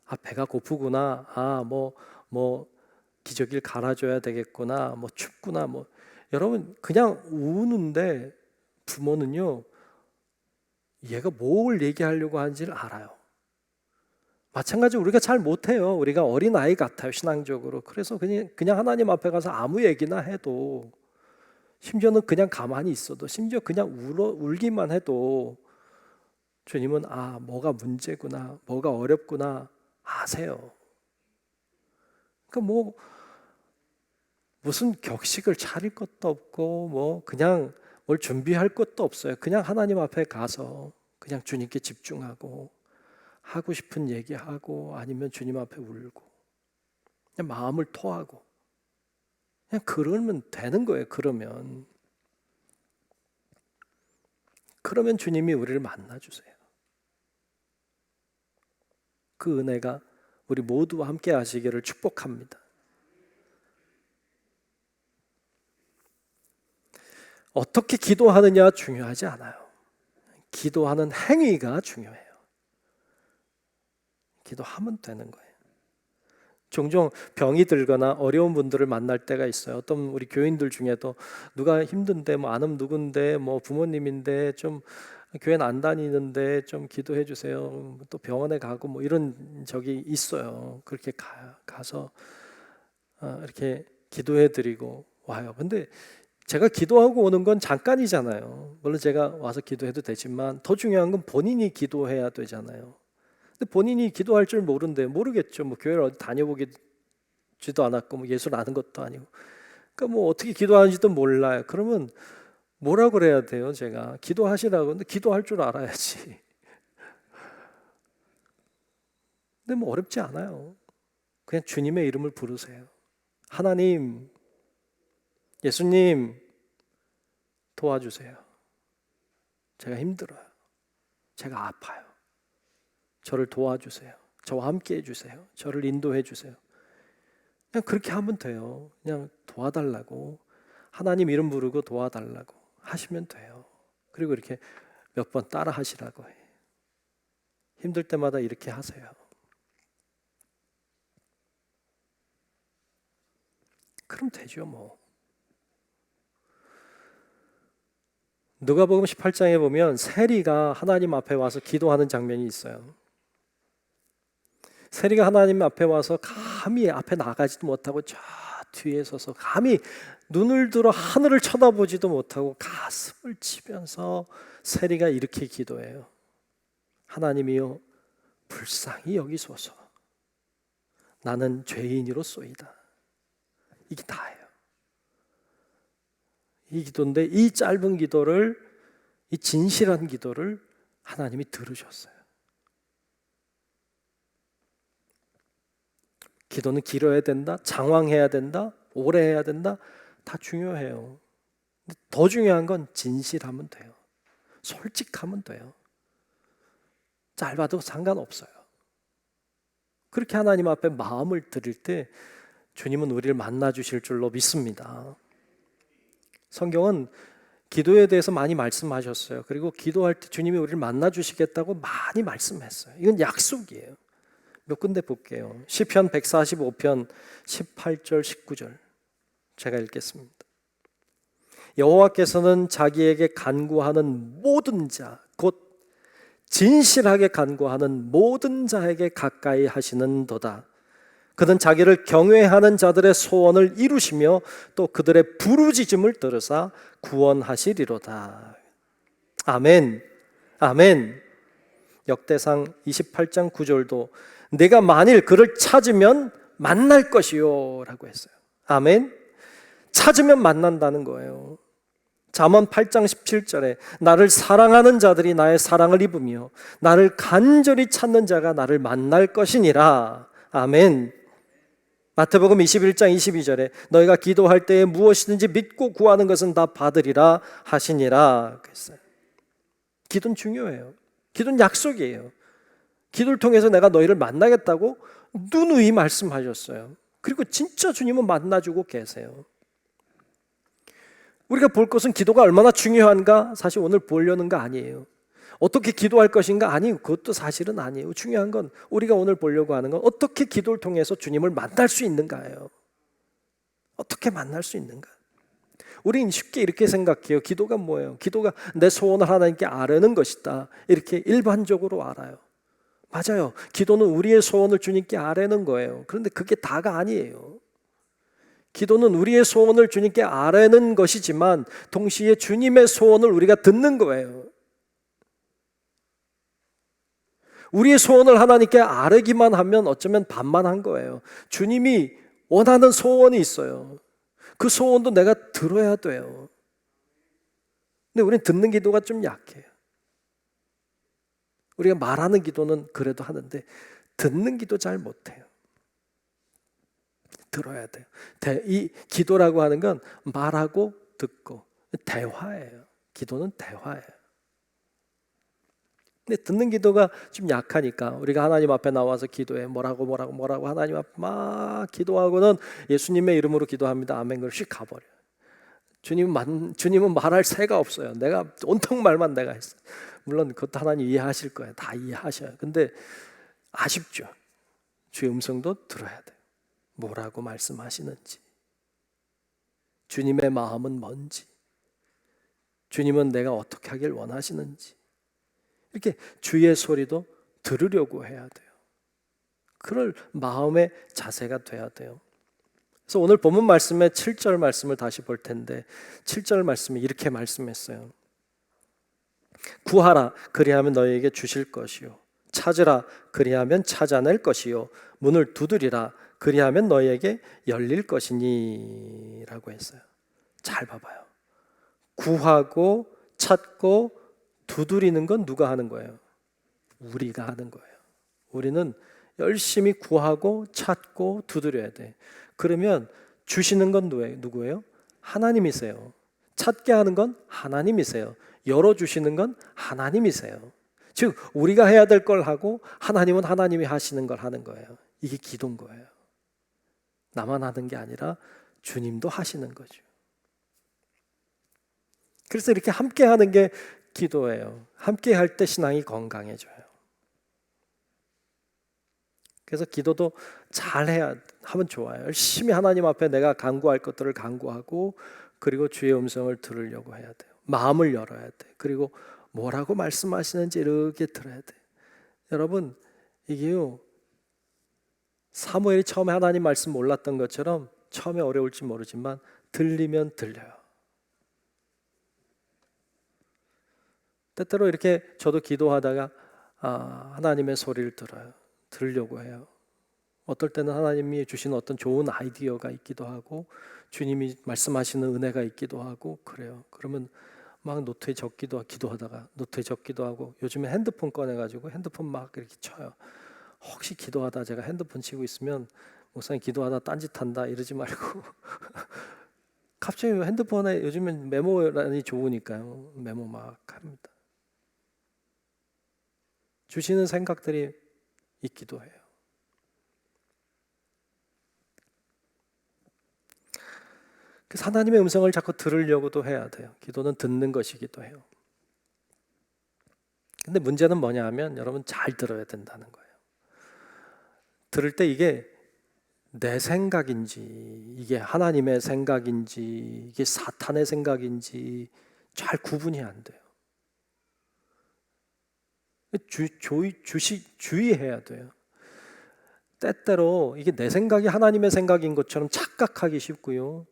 아, 배가 고프구나. 아, 뭐 기저귀를 갈아줘야 되겠구나. 뭐 춥구나. 뭐 여러분, 그냥 우는데 부모는요 얘가 뭘 얘기하려고 하는지를 알아요. 마찬가지로 우리가 잘 못해요. 우리가 어린 아이 같아요, 신앙적으로. 그래서 그냥 하나님 앞에 가서 아무 얘기나 해도, 심지어는 그냥 가만히 있어도, 심지어 그냥 울기만 해도 주님은 뭐가 문제구나, 뭐가 어렵구나 아세요. 그러니까 무슨 격식을 차릴 것도 없고 그냥 뭘 준비할 것도 없어요. 그냥 하나님 앞에 가서 그냥 주님께 집중하고 하고 싶은 얘기하고, 아니면 주님 앞에 울고, 그냥 마음을 토하고, 그냥 그러면 되는 거예요. 그러면 주님이 우리를 만나주세요. 그 은혜가 우리 모두와 함께 하시기를 축복합니다. 어떻게 기도하느냐 중요하지 않아요. 기도하는 행위가 중요해요. 기도하면 되는 거예요. 종종 병이 들거나 어려운 분들을 만날 때가 있어요. 어떤 우리 교인들 중에도 누가 힘든데, 아는 누군데, 부모님인데 좀 교회는 안 다니는데 좀 기도해 주세요. 또 병원에 가고 이런 적이 있어요. 그렇게 가서 이렇게 기도해 드리고 와요. 근데 제가 기도하고 오는 건 잠깐이잖아요. 물론 제가 와서 기도해도 되지만 더 중요한 건 본인이 기도해야 되잖아요. 근데 본인이 기도할 줄 모르겠죠. 교회를 어디 다녀보지도 않았고 예수를 아는 것도 아니고, 그러니까 어떻게 기도하는지도 몰라요. 그러면 뭐라 그래야 돼요? 제가 기도하시라고. 근데 기도할 줄 알아야지. 근데 어렵지 않아요. 그냥 주님의 이름을 부르세요. 하나님, 예수님 도와주세요. 제가 힘들어요. 제가 아파요. 저를 도와주세요. 저와 함께 해주세요. 저를 인도해 주세요. 그냥 그렇게 하면 돼요. 그냥 도와달라고, 하나님 이름 부르고 도와달라고 하시면 돼요. 그리고 이렇게 몇 번 따라 하시라고 해요. 힘들 때마다 이렇게 하세요. 그럼 되죠. 누가복음 18장에 보면 세리가 하나님 앞에 와서 기도하는 장면이 있어요. 세리가 하나님 앞에 와서 감히 앞에 나가지도 못하고 저 뒤에 서서 감히 눈을 들어 하늘을 쳐다보지도 못하고 가슴을 치면서 세리가 이렇게 기도해요. 하나님이여, 불쌍히 여기소서. 나는 죄인이로소이다. 이게 다예요. 이 기도인데, 이 짧은 기도를, 이 진실한 기도를 하나님이 들으셨어요. 기도는 길어야 된다, 장황해야 된다, 오래 해야 된다, 다 중요해요. 더 중요한 건 진실하면 돼요. 솔직하면 돼요. 짧아도 상관없어요. 그렇게 하나님 앞에 마음을 드릴 때 주님은 우리를 만나 주실 줄로 믿습니다. 성경은 기도에 대해서 많이 말씀하셨어요. 그리고 기도할 때 주님이 우리를 만나 주시겠다고 많이 말씀했어요. 이건 약속이에요. 몇 군데 볼게요. 시편 145편 18절 19절 제가 읽겠습니다. 여호와께서는 자기에게 간구하는 모든 자, 곧 진실하게 간구하는 모든 자에게 가까이 하시는도다. 그는 자기를 경외하는 자들의 소원을 이루시며 또 그들의 부르짖음을 들으사 구원하시리로다. 아멘. 아멘. 역대상 28장 9절도 내가 만일 그를 찾으면 만날 것이요 라고 했어요. 아멘. 찾으면 만난다는 거예요. 잠언 8장 17절에 나를 사랑하는 자들이 나의 사랑을 입으며 나를 간절히 찾는 자가 나를 만날 것이니라. 아멘. 마태복음 21장 22절에 너희가 기도할 때에 무엇이든지 믿고 구하는 것은 다 받으리라 하시니라 그랬어요. 기도는 중요해요. 기도는 약속이에요. 기도를 통해서 내가 너희를 만나겠다고 누누이 말씀하셨어요. 그리고 진짜 주님은 만나주고 계세요. 우리가 볼 것은 기도가 얼마나 중요한가 사실 오늘 보려는 거 아니에요. 어떻게 기도할 것인가 아니에요. 그것도 사실은 아니에요. 중요한 건 우리가 오늘 보려고 하는 건 어떻게 기도를 통해서 주님을 만날 수 있는가예요. 어떻게 만날 수 있는가. 우리는 쉽게 이렇게 생각해요. 기도가 뭐예요? 기도가 내 소원을 하나님께 아뢰는 것이다. 이렇게 일반적으로 알아요. 맞아요. 기도는 우리의 소원을 주님께 아뢰는 거예요. 그런데 그게 다가 아니에요. 기도는 우리의 소원을 주님께 아뢰는 것이지만 동시에 주님의 소원을 우리가 듣는 거예요. 우리의 소원을 하나님께 아뢰기만 하면 어쩌면 반만한 거예요. 주님이 원하는 소원이 있어요. 그 소원도 내가 들어야 돼요. 근데 우리는 듣는 기도가 좀 약해요. 우리가 말하는 기도는 그래도 하는데 듣는 기도 잘 못해요. 들어야 돼요. 이 기도라고 하는 건 말하고 듣고 대화예요. 기도는 대화예요. 근데 듣는 기도가 좀 약하니까 우리가 하나님 앞에 나와서 기도해 뭐라고 하나님 앞에 막 기도하고는 예수님의 이름으로 기도합니다. 아멘. 그러시 가버려요. 주님은 말할 새가 없어요. 내가 온통 말만 내가 했어요. 물론 그것도 하나님 이해하실 거예요. 다 이해하셔요. 근데 아쉽죠. 주의 음성도 들어야 돼요. 뭐라고 말씀하시는지, 주님의 마음은 뭔지, 주님은 내가 어떻게 하길 원하시는지 이렇게 주의 소리도 들으려고 해야 돼요. 그럴 마음의 자세가 돼야 돼요. 그래서 오늘 본문 말씀의 7절 말씀을 다시 볼 텐데 7절 말씀에 이렇게 말씀했어요. 구하라 그리하면 너희에게 주실 것이요 찾으라 그리하면 찾아낼 것이요 문을 두드리라 그리하면 너희에게 열릴 것이니 라고 했어요. 잘 봐봐요. 구하고 찾고 두드리는 건 누가 하는 거예요? 우리가 하는 거예요. 우리는 열심히 구하고 찾고 두드려야 돼. 그러면 주시는 건 누구예요? 하나님이세요. 찾게 하는 건 하나님이세요. 열어주시는 건 하나님이세요. 즉 우리가 해야 될 걸 하고 하나님은 하나님이 하시는 걸 하는 거예요. 이게 기도인 거예요. 나만 하는 게 아니라 주님도 하시는 거죠. 그래서 이렇게 함께 하는 게 기도예요. 함께 할 때 신앙이 건강해져요. 그래서 기도도 잘 하면 좋아요. 열심히 하나님 앞에 내가 간구할 것들을 간구하고 그리고 주의 음성을 들으려고 해야 돼요. 마음을 열어야 돼. 그리고 뭐라고 말씀하시는지 이렇게 들어야 돼. 여러분 이게요. 사무엘이 처음에 하나님 말씀 몰랐던 것처럼 처음에 어려울지 모르지만 들리면 들려요. 때때로 이렇게 저도 기도하다가 하나님의 소리를 들으려고 해요. 어떨 때는 하나님이 주신 어떤 좋은 아이디어가 있기도 하고 주님이 말씀하시는 은혜가 있기도 하고 그래요. 그러면 막 노트에 적기도 기도하다가 노트에 적기도 하고 요즘에 핸드폰 꺼내가지고 핸드폰 막 이렇게 쳐요. 혹시 기도하다 제가 핸드폰 치고 있으면 목사님 기도하다 딴짓한다 이러지 말고 갑자기 핸드폰에 요즘엔 메모란이 좋으니까요. 메모 막 합니다. 주시는 생각들이 있기도 해요. 그래서 하나님의 음성을 자꾸 들으려고도 해야 돼요. 기도는 듣는 것이기도 해요. 근데 문제는 뭐냐 하면 여러분 잘 들어야 된다는 거예요. 들을 때 이게 내 생각인지 이게 하나님의 생각인지 이게 사탄의 생각인지 잘 구분이 안 돼요. 주의해야 돼요. 때때로 이게 내 생각이 하나님의 생각인 것처럼 착각하기 쉽고요.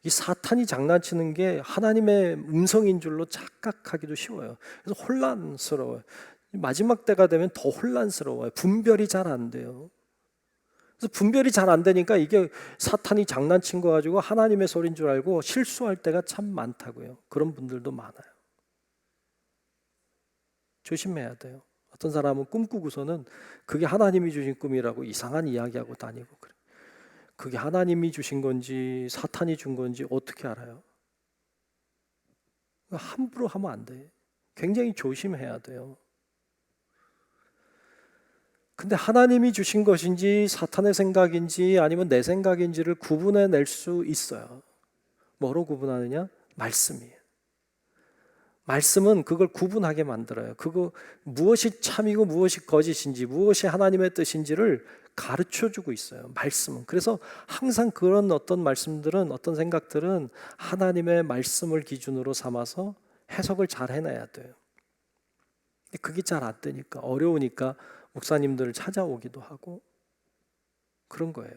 이 사탄이 장난치는 게 하나님의 음성인 줄로 착각하기도 쉬워요. 그래서 혼란스러워요. 마지막 때가 되면 더 혼란스러워요. 분별이 잘 안 돼요. 그래서 분별이 잘 안 되니까 이게 사탄이 장난친 거 가지고 하나님의 소리인 줄 알고 실수할 때가 참 많다고요. 그런 분들도 많아요. 조심해야 돼요. 어떤 사람은 꿈꾸고서는 그게 하나님이 주신 꿈이라고 이상한 이야기하고 다니고 그래. 그게 하나님이 주신 건지 사탄이 준 건지 어떻게 알아요? 함부로 하면 안 돼. 굉장히 조심해야 돼요. 근데 하나님이 주신 것인지 사탄의 생각인지 아니면 내 생각인지를 구분해낼 수 있어요. 뭐로 구분하느냐? 말씀이에요. 말씀은 그걸 구분하게 만들어요. 그거 무엇이 참이고 무엇이 거짓인지 무엇이 하나님의 뜻인지를 가르쳐주고 있어요. 말씀은. 그래서 항상 그런 어떤 말씀들은 어떤 생각들은 하나님의 말씀을 기준으로 삼아서 해석을 잘 해내야 돼요. 근데 그게 잘 안 되니까 어려우니까 목사님들을 찾아오기도 하고 그런 거예요.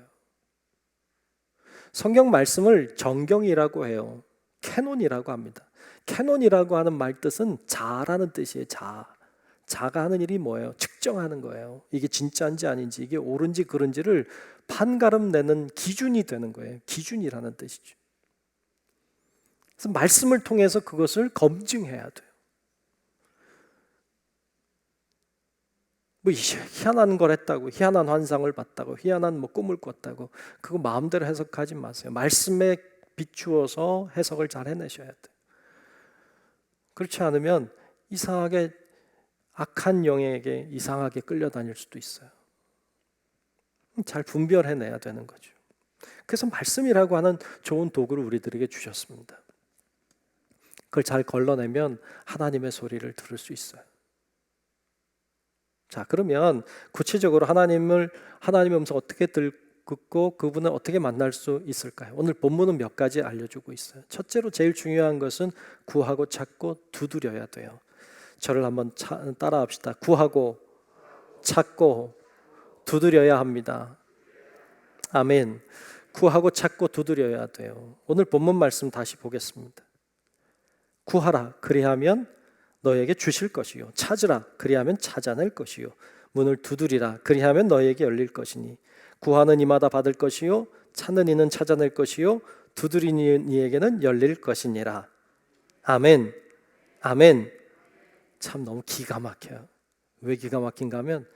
성경 말씀을 정경이라고 해요. 캐논이라고 합니다. 캐논이라고 하는 말 뜻은 자라는 뜻이에요. 자가 하는 일이 뭐예요? 측정하는 거예요. 이게 진짜인지 아닌지, 이게 옳은지 그른지를 판가름 내는 기준이 되는 거예요. 기준이라는 뜻이죠. 그래서 말씀을 통해서 그것을 검증해야 돼요. 뭐 희한한 걸 했다고, 희한한 환상을 봤다고, 희한한 뭐 꿈을 꿨다고 그거 마음대로 해석하지 마세요. 말씀에 비추어서 해석을 잘 해내셔야 돼요. 그렇지 않으면 이상하게 악한 영에게 이상하게 끌려다닐 수도 있어요. 잘 분별해내야 되는 거죠. 그래서 말씀이라고 하는 좋은 도구를 우리들에게 주셨습니다. 그걸 잘 걸러내면 하나님의 소리를 들을 수 있어요. 자, 그러면 구체적으로 하나님의 음성 어떻게 듣고 그분을 어떻게 만날 수 있을까요? 오늘 본문은 몇 가지 알려주고 있어요. 첫째로 제일 중요한 것은 구하고 찾고 두드려야 돼요. 저를 한번 따라합시다. 구하고 찾고 두드려야 합니다. 아멘. 구하고 찾고 두드려야 돼요. 오늘 본문 말씀 다시 보겠습니다. 구하라 그리하면 너에게 주실 것이요 찾으라 그리하면 찾아낼 것이요 문을 두드리라 그리하면 너에게 열릴 것이니 구하는 이마다 받을 것이요 찾는 이는 찾아낼 것이요 두드리는 이에게는 열릴 것이니라. 아멘. 아멘. 참 너무 기가 막혀요. 왜 기가 막힌가 하면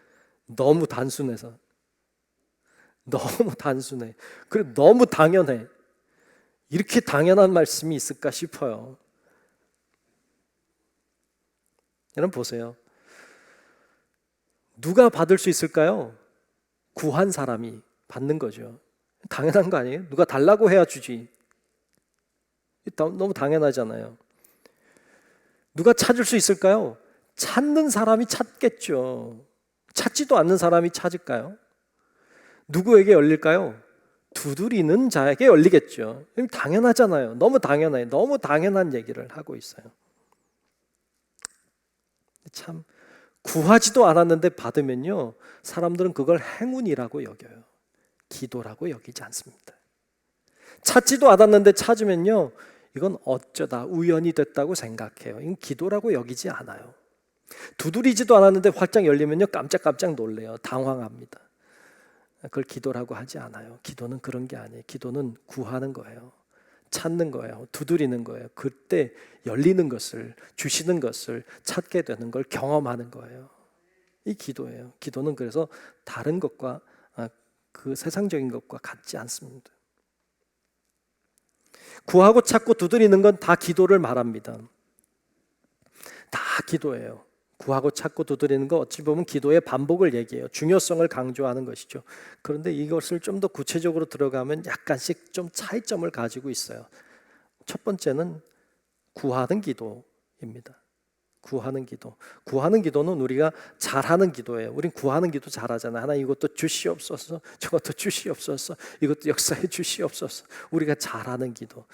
너무 단순해서. 너무 단순해. 그리고 너무 당연해. 이렇게 당연한 말씀이 있을까 싶어요. 여러분 보세요. 누가 받을 수 있을까요? 구한 사람이 받는 거죠. 당연한 거 아니에요? 누가 달라고 해야 주지. 너무 당연하잖아요. 누가 찾을 수 있을까요? 찾는 사람이 찾겠죠. 찾지도 않는 사람이 찾을까요? 누구에게 열릴까요? 두드리는 자에게 열리겠죠. 당연하잖아요. 너무 당연해요. 너무 당연한 얘기를 하고 있어요. 참 구하지도 않았는데 받으면요 사람들은 그걸 행운이라고 여겨요. 기도라고 여기지 않습니다. 찾지도 않았는데 찾으면요 이건 어쩌다 우연이 됐다고 생각해요. 이건 기도라고 여기지 않아요. 두드리지도 않았는데 활짝 열리면요 깜짝깜짝 놀래요. 당황합니다. 그걸 기도라고 하지 않아요. 기도는 그런 게 아니에요. 기도는 구하는 거예요. 찾는 거예요. 두드리는 거예요. 그때 열리는 것을, 주시는 것을 찾게 되는 걸 경험하는 거예요. 이 기도예요. 기도는 그래서 다른 것과 그 세상적인 것과 같지 않습니다. 구하고 찾고 두드리는 건 다 기도를 말합니다. 다 기도예요. 구하고 찾고 두드리는 거 어찌 보면 기도의 반복을 얘기해요. 중요성을 강조하는 것이죠. 그런데 이것을 좀 더 구체적으로 들어가면 약간씩 좀 차이점을 가지고 있어요. 첫 번째는 구하는 기도입니다. 구하는 기도. 구하는 기도는 우리가 잘하는 기도예요. 우린 구하는 기도 잘하잖아요. 하나님 이것도 주시옵소서, 저것도 주시옵소서, 이것도 역사해 주시옵소서. 우리가 잘하는 기도,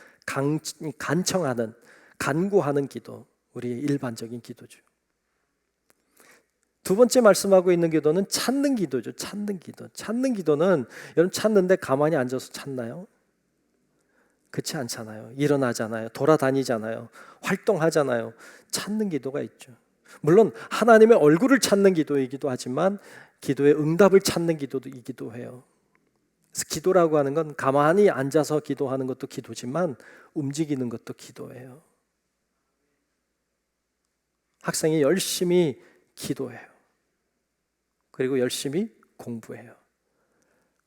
간청하는, 간구하는 기도, 우리의 일반적인 기도죠. 두 번째 말씀하고 있는 기도는 찾는 기도죠. 찾는 기도. 찾는 기도는 여러분 찾는데 가만히 앉아서 찾나요? 그렇지 않잖아요. 일어나잖아요. 돌아다니잖아요. 활동하잖아요. 찾는 기도가 있죠. 물론 하나님의 얼굴을 찾는 기도이기도 하지만 기도의 응답을 찾는 기도이기도 해요. 그래서 기도라고 하는 건 가만히 앉아서 기도하는 것도 기도지만 움직이는 것도 기도예요. 학생이 열심히 기도해요. 그리고 열심히 공부해요.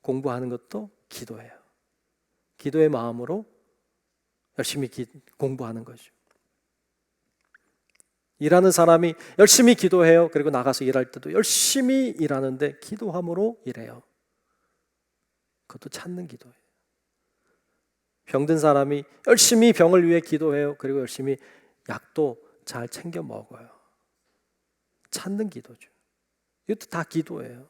공부하는 것도 기도예요. 기도의 마음으로 열심히 공부하는 거죠. 일하는 사람이 열심히 기도해요. 그리고 나가서 일할 때도 열심히 일하는데 기도함으로 일해요. 그것도 찾는 기도예요. 병든 사람이 열심히 병을 위해 기도해요. 그리고 열심히 약도 잘 챙겨 먹어요. 찾는 기도죠. 이것도 다 기도예요.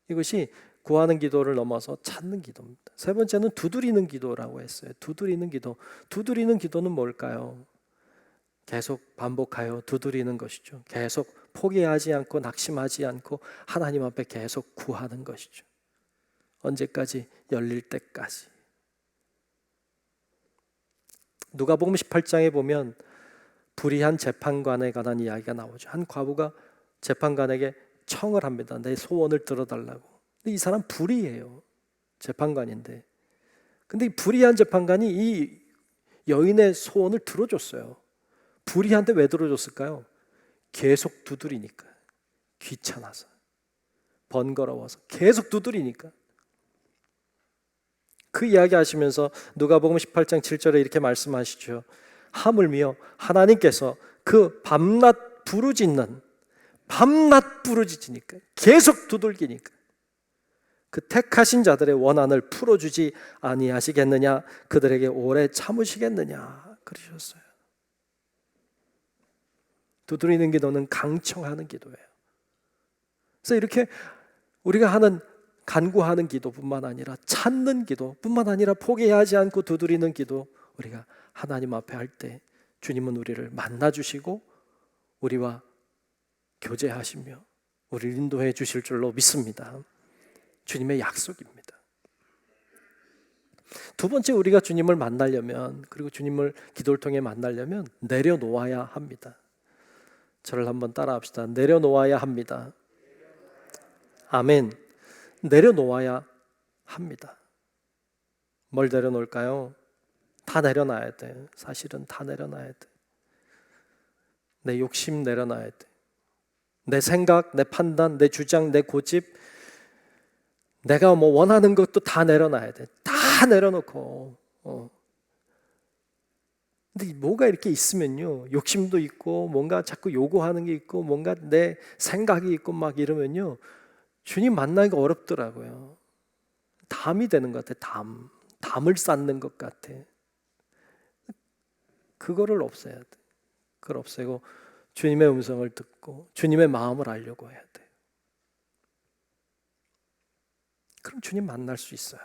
이것이 구하는 기도를 넘어서 찾는 기도입니다. 세 번째는 두드리는 기도라고 했어요. 두드리는 기도. 두드리는 기도는 뭘까요? 계속 반복하여 두드리는 것이죠. 계속 포기하지 않고 낙심하지 않고 하나님 앞에 계속 구하는 것이죠. 언제까지? 열릴 때까지. 누가복음 18장에 보면 불의한 재판관에 관한 이야기가 나오죠. 한 과부가 재판관에게 청을 합니다. 내 소원을 들어달라고. 근데 이 사람 불의해요. 재판관인데. 근데 이 불의한 재판관이 이 여인의 소원을 들어줬어요. 불의한데 왜 들어줬을까요? 계속 두드리니까. 귀찮아서. 번거로워서. 계속 두드리니까. 그 이야기 하시면서 누가복음 18장 7절에 이렇게 말씀하시죠. 하물며 하나님께서 그 밤낮 부르짖으니까 계속 두들기니까 그 택하신 자들의 원한을 풀어주지 아니하시겠느냐, 그들에게 오래 참으시겠느냐 그러셨어요. 두드리는 기도는 강청하는 기도예요. 그래서 이렇게 우리가 하는 간구하는 기도뿐만 아니라 찾는 기도뿐만 아니라 포기하지 않고 두드리는 기도, 우리가 하나님 앞에 할 때 주님은 우리를 만나주시고 우리와 교제하시며 우리를 인도해 주실 줄로 믿습니다. 주님의 약속입니다. 두 번째, 우리가 주님을 만나려면, 그리고 주님을 기도를 통해 만나려면 내려놓아야 합니다. 저를 한번 따라 합시다. 내려놓아야 합니다. 아멘. 내려놓아야 합니다. 뭘 내려놓을까요? 다 내려놔야 돼. 사실은 다 내려놔야 돼. 내 욕심 내려놔야 돼. 내 생각, 내 판단, 내 주장, 내 고집, 내가 뭐 원하는 것도 다 내려놔야 돼. 다 내려놓고. 근데 뭐가 이렇게 있으면요, 욕심도 있고 뭔가 자꾸 요구하는 게 있고 뭔가 내 생각이 있고 막 이러면요, 주님 만나기가 어렵더라고요. 담이 되는 것 같아. 담을 쌓는 것 같아. 그거를 없애야 돼. 그걸 없애고 주님의 음성을 듣고 주님의 마음을 알려고 해야 돼. 그럼 주님 만날 수 있어요.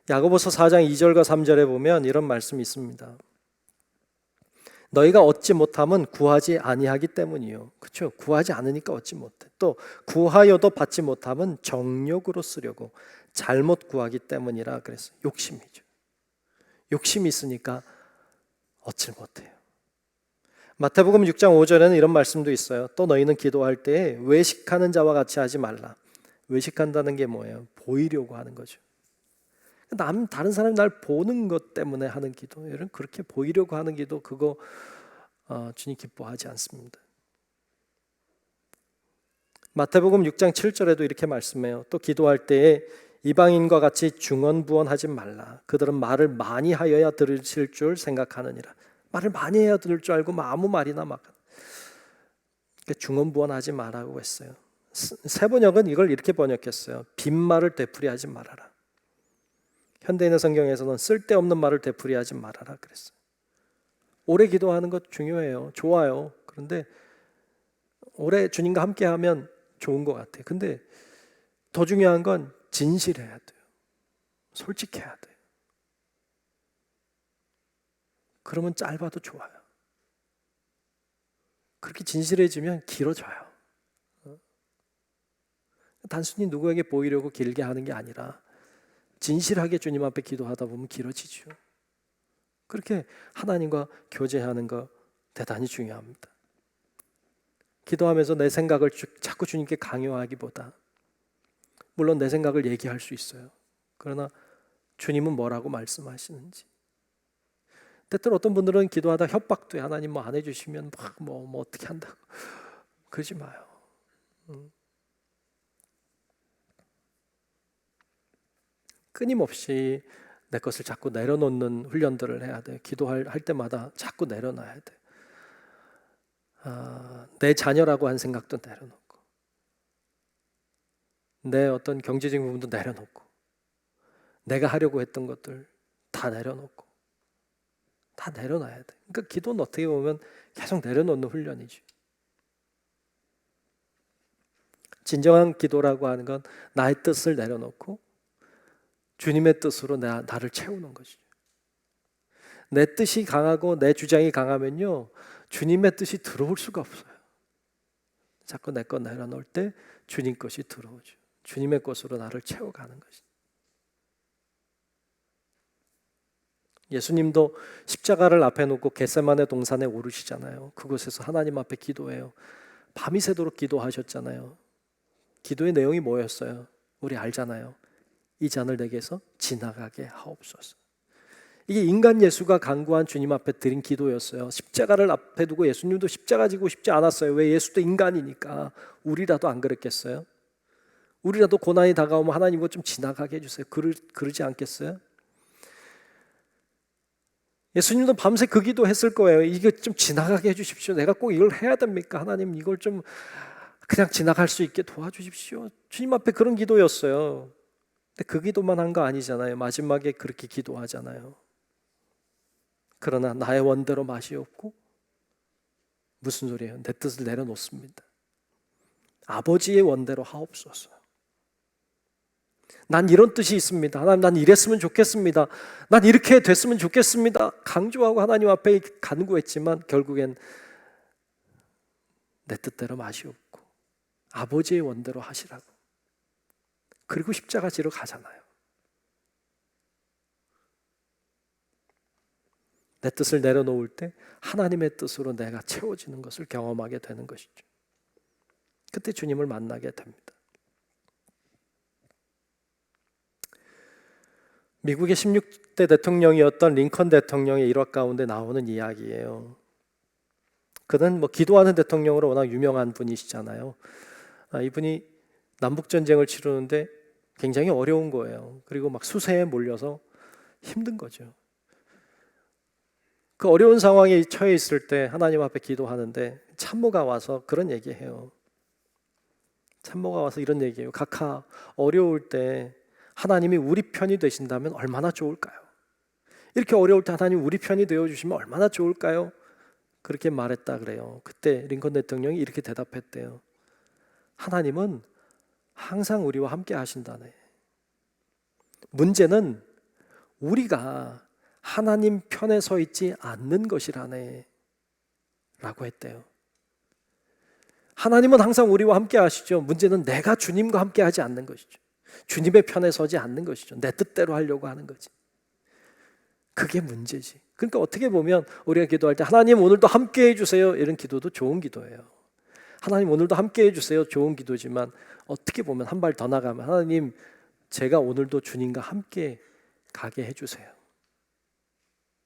야고보서 4장 2절과 3절에 보면 이런 말씀이 있습니다. 너희가 얻지 못함은 구하지 아니하기 때문이요. 그렇죠? 구하지 않으니까 얻지 못해. 또 구하여도 받지 못함은 정욕으로 쓰려고 잘못 구하기 때문이라 그랬어요. 욕심이죠. 욕심이 있으니까 얻지 못해요. 마태복음 6장 5절에는 이런 말씀도 있어요. 또 너희는 기도할 때에 외식하는 자와 같이 하지 말라. 외식한다는 게 뭐예요? 보이려고 하는 거죠. 다른 사람이 날 보는 것 때문에 하는 기도, 여러분, 그렇게 보이려고 하는 기도, 그거 주님 기뻐하지 않습니다. 마태복음 6장 7절에도 이렇게 말씀해요. 또 기도할 때에 이방인과 같이 중언부언하지 말라. 그들은 말을 많이 하여야 들으실 줄 생각하느니라. 말을 많이 해야 들을 줄 알고 아무 말이나 막 중언부언하지 말라고 했어요. 세번역은 이걸 이렇게 번역했어요. 빈말을 되풀이하지 말아라. 현대인의 성경에서는 쓸데없는 말을 되풀이하지 말아라 그랬어요. 오래 기도하는 것 중요해요. 좋아요. 그런데 오래 주님과 함께하면 좋은 것 같아요. 근데 더 중요한 건 진실해야 돼요. 솔직해야 돼요. 그러면 짧아도 좋아요. 그렇게 진실해지면 길어져요. 단순히 누구에게 보이려고 길게 하는 게 아니라 진실하게 주님 앞에 기도하다 보면 길어지죠. 그렇게 하나님과 교제하는 거 대단히 중요합니다. 기도하면서 내 생각을 자꾸 주님께 강요하기보다, 물론 내 생각을 얘기할 수 있어요. 그러나 주님은 뭐라고 말씀하시는지. 때때로 어떤 분들은 기도하다 협박도 해. 하나님 뭐 안 해주시면 뭐 어떻게 한다고. 그러지 마요. 끊임없이 내 것을 자꾸 내려놓는 훈련들을 해야 돼요. 기도할 때마다 자꾸 내려놔야 돼요. 내 자녀라고 한 생각도 내려놓고, 내 어떤 경제적인 부분도 내려놓고, 내가 하려고 했던 것들 다 내려놓고, 다 내려놔야 돼. 그러니까 기도는 어떻게 보면 계속 내려놓는 훈련이죠. 진정한 기도라고 하는 건 나의 뜻을 내려놓고 주님의 뜻으로 나를 채우는 것이죠. 내 뜻이 강하고 내 주장이 강하면요, 주님의 뜻이 들어올 수가 없어요. 자꾸 내 것 내려놓을 때 주님 것이 들어오죠. 주님의 것으로 나를 채워가는 것이죠. 예수님도 십자가를 앞에 놓고 겟세마네 동산에 오르시잖아요. 그곳에서 하나님 앞에 기도해요. 밤이 새도록 기도하셨잖아요. 기도의 내용이 뭐였어요? 우리 알잖아요. 이 잔을 내게서 지나가게 하옵소서. 이게 인간 예수가 간구한 주님 앞에 드린 기도였어요. 십자가를 앞에 두고 예수님도 십자가 지고 싶지 않았어요. 왜? 예수도 인간이니까. 우리라도 안 그랬겠어요? 우리라도 고난이 다가오면 하나님 이거 좀 지나가게 해주세요. 그러지 않겠어요? 예수님도 밤새 그 기도했을 거예요. 이거 좀 지나가게 해주십시오. 내가 꼭 이걸 해야 됩니까? 하나님 이걸 좀 그냥 지나갈 수 있게 도와주십시오. 주님 앞에 그런 기도였어요. 근데 그 기도만 한 거 아니잖아요. 마지막에 그렇게 기도하잖아요. 그러나 나의 원대로 맛이 없고, 무슨 소리예요? 내 뜻을 내려놓습니다. 아버지의 원대로 하옵소서. 난 이런 뜻이 있습니다. 하나님, 난 이랬으면 좋겠습니다. 난 이렇게 됐으면 좋겠습니다. 강조하고 하나님 앞에 간구했지만 결국엔 내 뜻대로 맛이 없고 아버지의 원대로 하시라고. 그리고 십자가 지러 가잖아요. 내 뜻을 내려놓을 때 하나님의 뜻으로 내가 채워지는 것을 경험하게 되는 것이죠. 그때 주님을 만나게 됩니다. 미국의 16대 대통령이었던 링컨 대통령의 일화 가운데 나오는 이야기예요. 그는 기도하는 대통령으로 워낙 유명한 분이시잖아요. 이분이 남북전쟁을 치르는데 굉장히 어려운 거예요. 그리고 막 수세에 몰려서 힘든 거죠. 그 어려운 상황에 처해 있을 때 하나님 앞에 기도하는데 참모가 와서 그런 얘기해요. 참모가 와서 이런 얘기해요. 각하, 어려울 때 하나님이 우리 편이 되신다면 얼마나 좋을까요? 이렇게 어려울 때 하나님 우리 편이 되어주시면 얼마나 좋을까요? 그렇게 말했다 그래요. 그때 링컨 대통령이 이렇게 대답했대요. 하나님은 항상 우리와 함께 하신다네. 문제는 우리가 하나님 편에 서 있지 않는 것이라네 라고 했대요. 하나님은 항상 우리와 함께 하시죠. 문제는 내가 주님과 함께 하지 않는 것이죠. 주님의 편에 서지 않는 것이죠. 내 뜻대로 하려고 하는 거지. 그게 문제지. 그러니까 어떻게 보면 우리가 기도할 때 하나님 오늘도 함께 해주세요 이런 기도도 좋은 기도예요. 하나님 오늘도 함께 해주세요 좋은 기도지만 어떻게 보면 한 발 더 나가면 하나님 제가 오늘도 주님과 함께 가게 해주세요.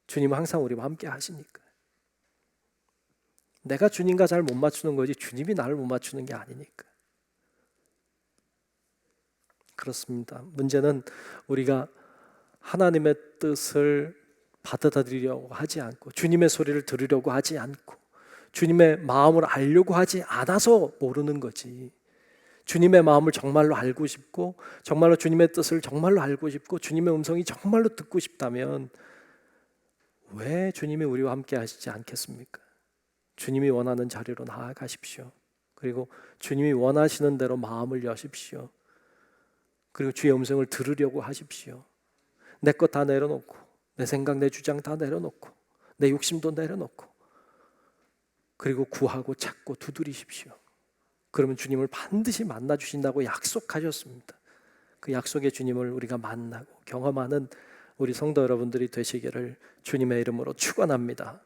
주님은 항상 우리와 함께 하시니까. 내가 주님과 잘 못 맞추는 거지 주님이 나를 못 맞추는 게 아니니까. 그렇습니다. 문제는 우리가 하나님의 뜻을 받아들이려고 하지 않고 주님의 소리를 들으려고 하지 않고 주님의 마음을 알려고 하지 않아서 모르는 거지. 주님의 마음을 정말로 알고 싶고 정말로 주님의 뜻을 정말로 알고 싶고 주님의 음성이 정말로 듣고 싶다면 왜 주님이 우리와 함께 하시지 않겠습니까? 주님이 원하는 자리로 나아가십시오. 그리고 주님이 원하시는 대로 마음을 여십시오. 그리고 주의 음성을 들으려고 하십시오. 내 것 다 내려놓고 내 생각, 내 주장 다 내려놓고 내 욕심도 내려놓고 그리고 구하고 찾고 두드리십시오. 그러면 주님을 반드시 만나주신다고 약속하셨습니다. 그 약속의 주님을 우리가 만나고 경험하는 우리 성도 여러분들이 되시기를 주님의 이름으로 축원합니다.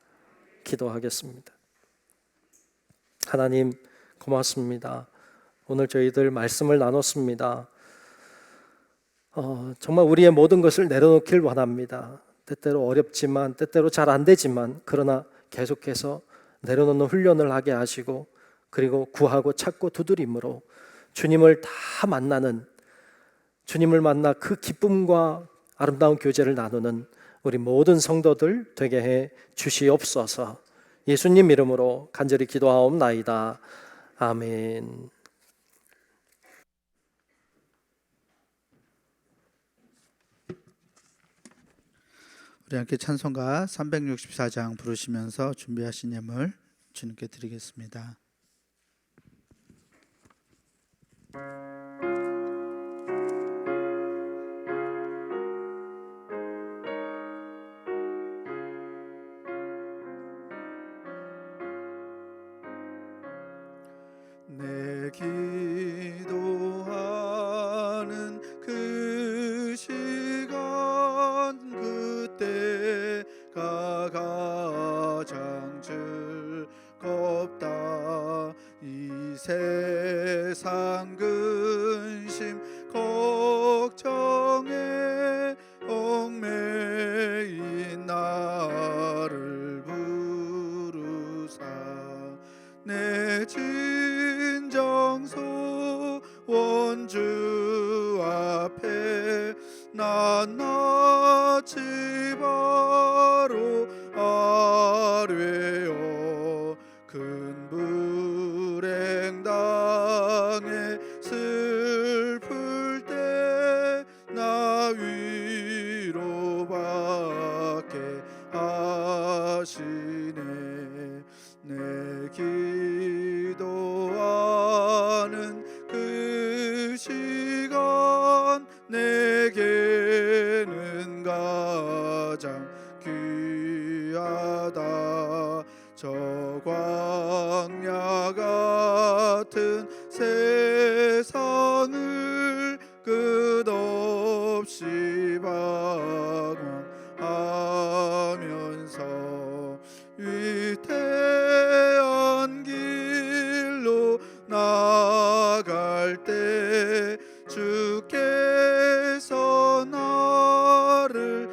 기도하겠습니다. 하나님 고맙습니다. 오늘 저희들 말씀을 나눴습니다. 정말 우리의 모든 것을 내려놓길 원합니다. 때때로 어렵지만, 때때로 잘 안 되지만, 그러나 계속해서 내려놓는 훈련을 하게 하시고, 그리고 구하고 찾고 두드림으로 주님을 다 만나는, 주님을 만나 그 기쁨과 아름다운 교제를 나누는 우리 모든 성도들 되게 해 주시옵소서. 예수님 이름으로 간절히 기도하옵나이다. 아멘. 우리 함께 찬송가 364장 부르시면서 준비하신 예물 주님께 드리겠습니다. 내 기도하는 그 시간 그때가 가장 즐겁다. 이 세상 근심 걱정에 얽매인 나를 부르사 내 진정소 원주 앞에 낱낱이 바로 아뢰어 큰 불행 당해 슬플 때 나 위로받게 하시네. 내 기도하는 그 시간 내게는 가장 귀하다. 저 광야 같은 세상을 끝없이 방황하면서 위태한 길로 나갈 때 주께서 나를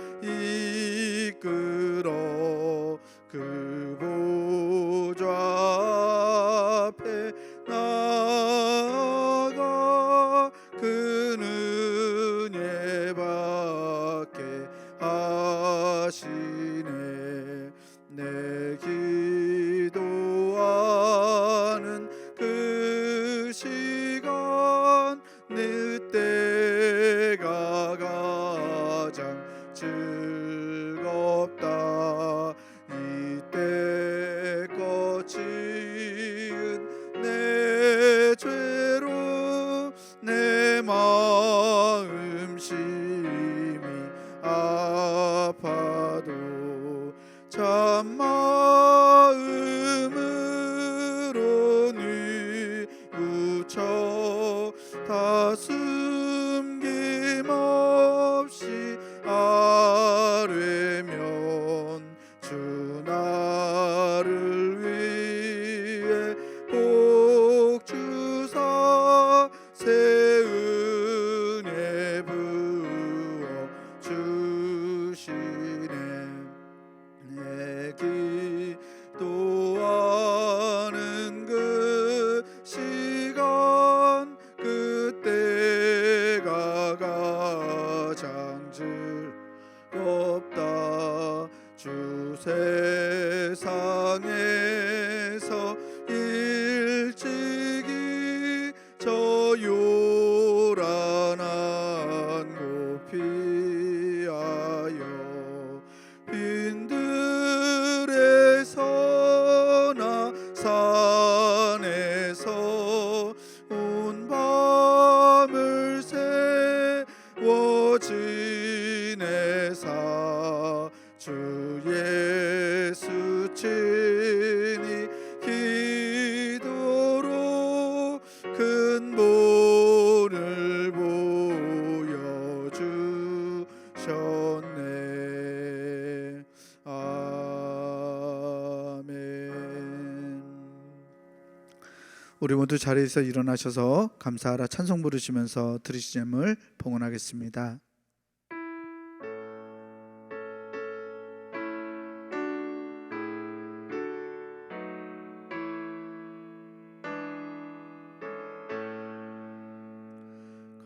이끌어 그 보좌 앞에 나아가 그 은혜 받게 하시네. 내 기도하는 그 시간 늦때가 가장 즐겁다. 이때 거친 내 죄로 내 마음 심히 아파도 참마음으로 뉘우쳐 다 숨김없이 아뢰면 주 나를 위해 복 주사 새 은혜 부어 주시네. 내 기도하는 그 시간 그때가 가장 즐겁다. 주 세상에서 일찍이 저 요란한 곳 피하여 빈들에서나 산에서 온 밤을 세워 지내사 주 예수 친히 기도로 큰 본을 보여주시네. 주셨네. 아멘. 우리 모두 자리에서 일어나셔서 감사하라 찬송 부르시면서 들으시점을 봉헌하겠습니다.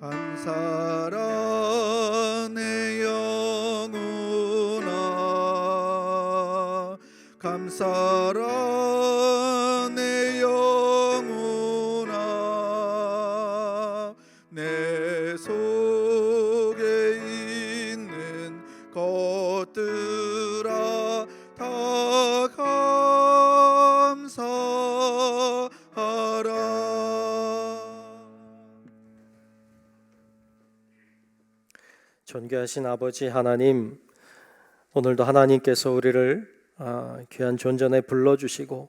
감사라 내 영혼아, 감사라 내 영혼아, 내 속에 있는 것들아 다 감사하라. 존귀하신 아버지 하나님, 오늘도 하나님께서 우리를 귀한 존전에 불러주시고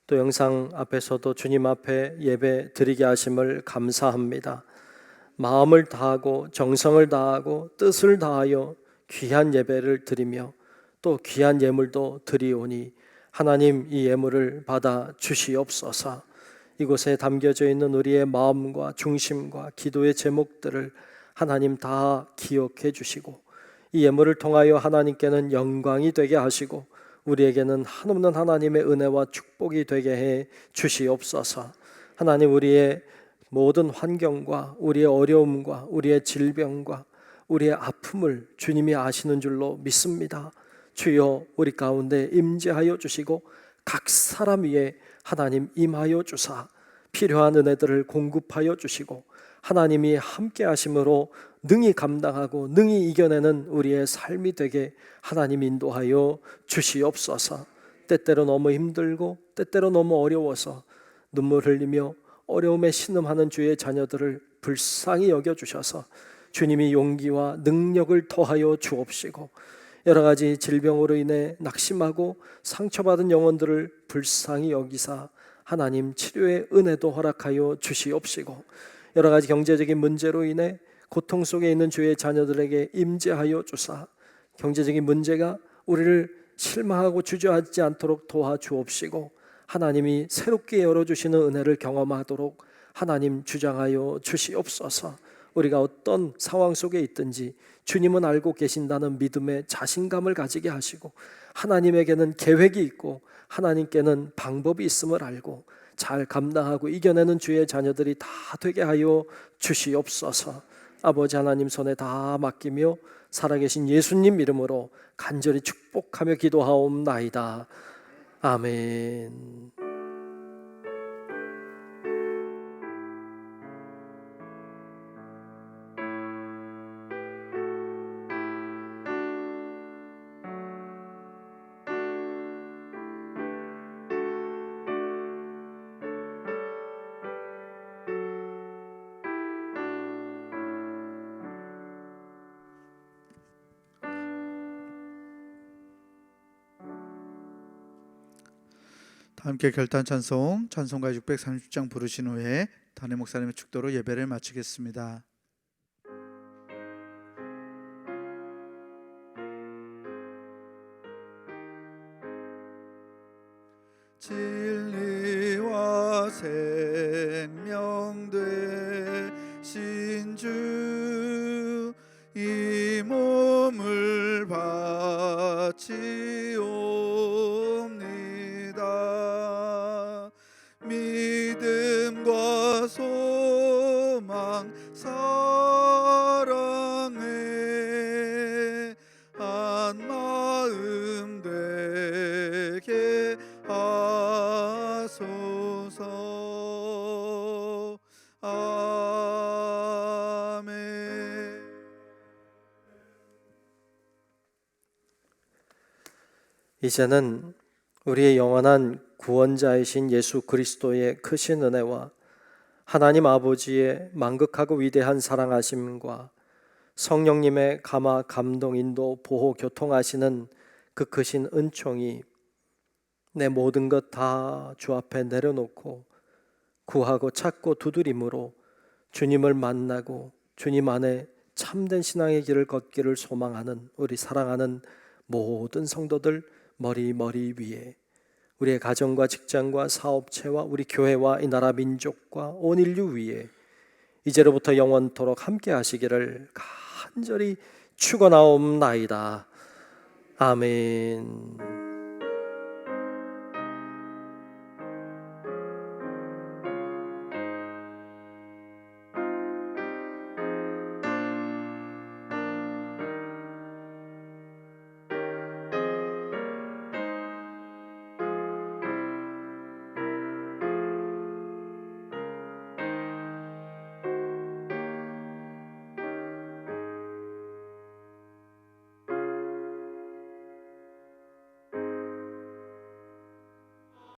또 영상 앞에서도 주님 앞에 예배 드리게 하심을 감사합니다. 마음을 다하고 정성을 다하고 뜻을 다하여 귀한 예배를 드리며 또 귀한 예물도 드리오니 하나님 이 예물을 받아 주시옵소서. 이곳에 담겨져 있는 우리의 마음과 중심과 기도의 제목들을 하나님 다 기억해 주시고 이 예물을 통하여 하나님께는 영광이 되게 하시고 우리에게는 한없는 하나님의 은혜와 축복이 되게 해 주시옵소서. 하나님, 우리의 모든 환경과 우리의 어려움과 우리의 질병과 우리의 아픔을 주님이 아시는 줄로 믿습니다. 주여, 우리 가운데 임재하여 주시고 각 사람 위에 하나님 임하여 주사 필요한 은혜들을 공급하여 주시고 하나님이 함께 하심으로 능히 감당하고 능히 이겨내는 우리의 삶이 되게 하나님 인도하여 주시옵소서. 때때로 너무 힘들고 때때로 너무 어려워서 눈물 흘리며 어려움에 신음하는 주의 자녀들을 불쌍히 여겨주셔서 주님이 용기와 능력을 더하여 주옵시고 여러 가지 질병으로 인해 낙심하고 상처받은 영혼들을 불쌍히 여기사 하나님 치료의 은혜도 허락하여 주시옵시고 여러 가지 경제적인 문제로 인해 고통 속에 있는 주의 자녀들에게 임재하여 주사 경제적인 문제가 우리를 실망하고 주저하지 않도록 도와주옵시고 하나님이 새롭게 열어주시는 은혜를 경험하도록 하나님 주장하여 주시옵소서. 우리가 어떤 상황 속에 있든지 주님은 알고 계신다는 믿음의 자신감을 가지게 하시고 하나님에게는 계획이 있고 하나님께는 방법이 있음을 알고 잘 감당하고 이겨내는 주의 자녀들이 다 되게 하여 주시옵소서. 아버지 하나님 손에 다 맡기며 살아계신 예수님 이름으로 간절히 축복하며 기도하옵나이다. 아멘. 함께 결단 찬송 찬송가 630장 부르신 후에 담임 목사님의 축도로 예배를 마치겠습니다. 진리와 생명 되신 주 이 몸을 바치옵니다. 믿음과 소망 사랑에 한 마음 되게 하소서. 아멘. 이제는 우리의 영원한 구원자이신 예수 그리스도의 크신 은혜와 하나님 아버지의 만극하고 위대한 사랑하심과 성령님의 감화 감동 인도 보호 교통하시는 그 크신 은총이 내 모든 것 다 주 앞에 내려놓고 구하고 찾고 두드림으로 주님을 만나고 주님 안에 참된 신앙의 길을 걷기를 소망하는 우리 사랑하는 모든 성도들 머리 위에, 우리의 가정과 직장과 사업체와 우리 교회와 이 나라 민족과 온 인류 위에 이제로부터 영원토록 함께 하시기를 간절히 축원하옵나이다. 아멘.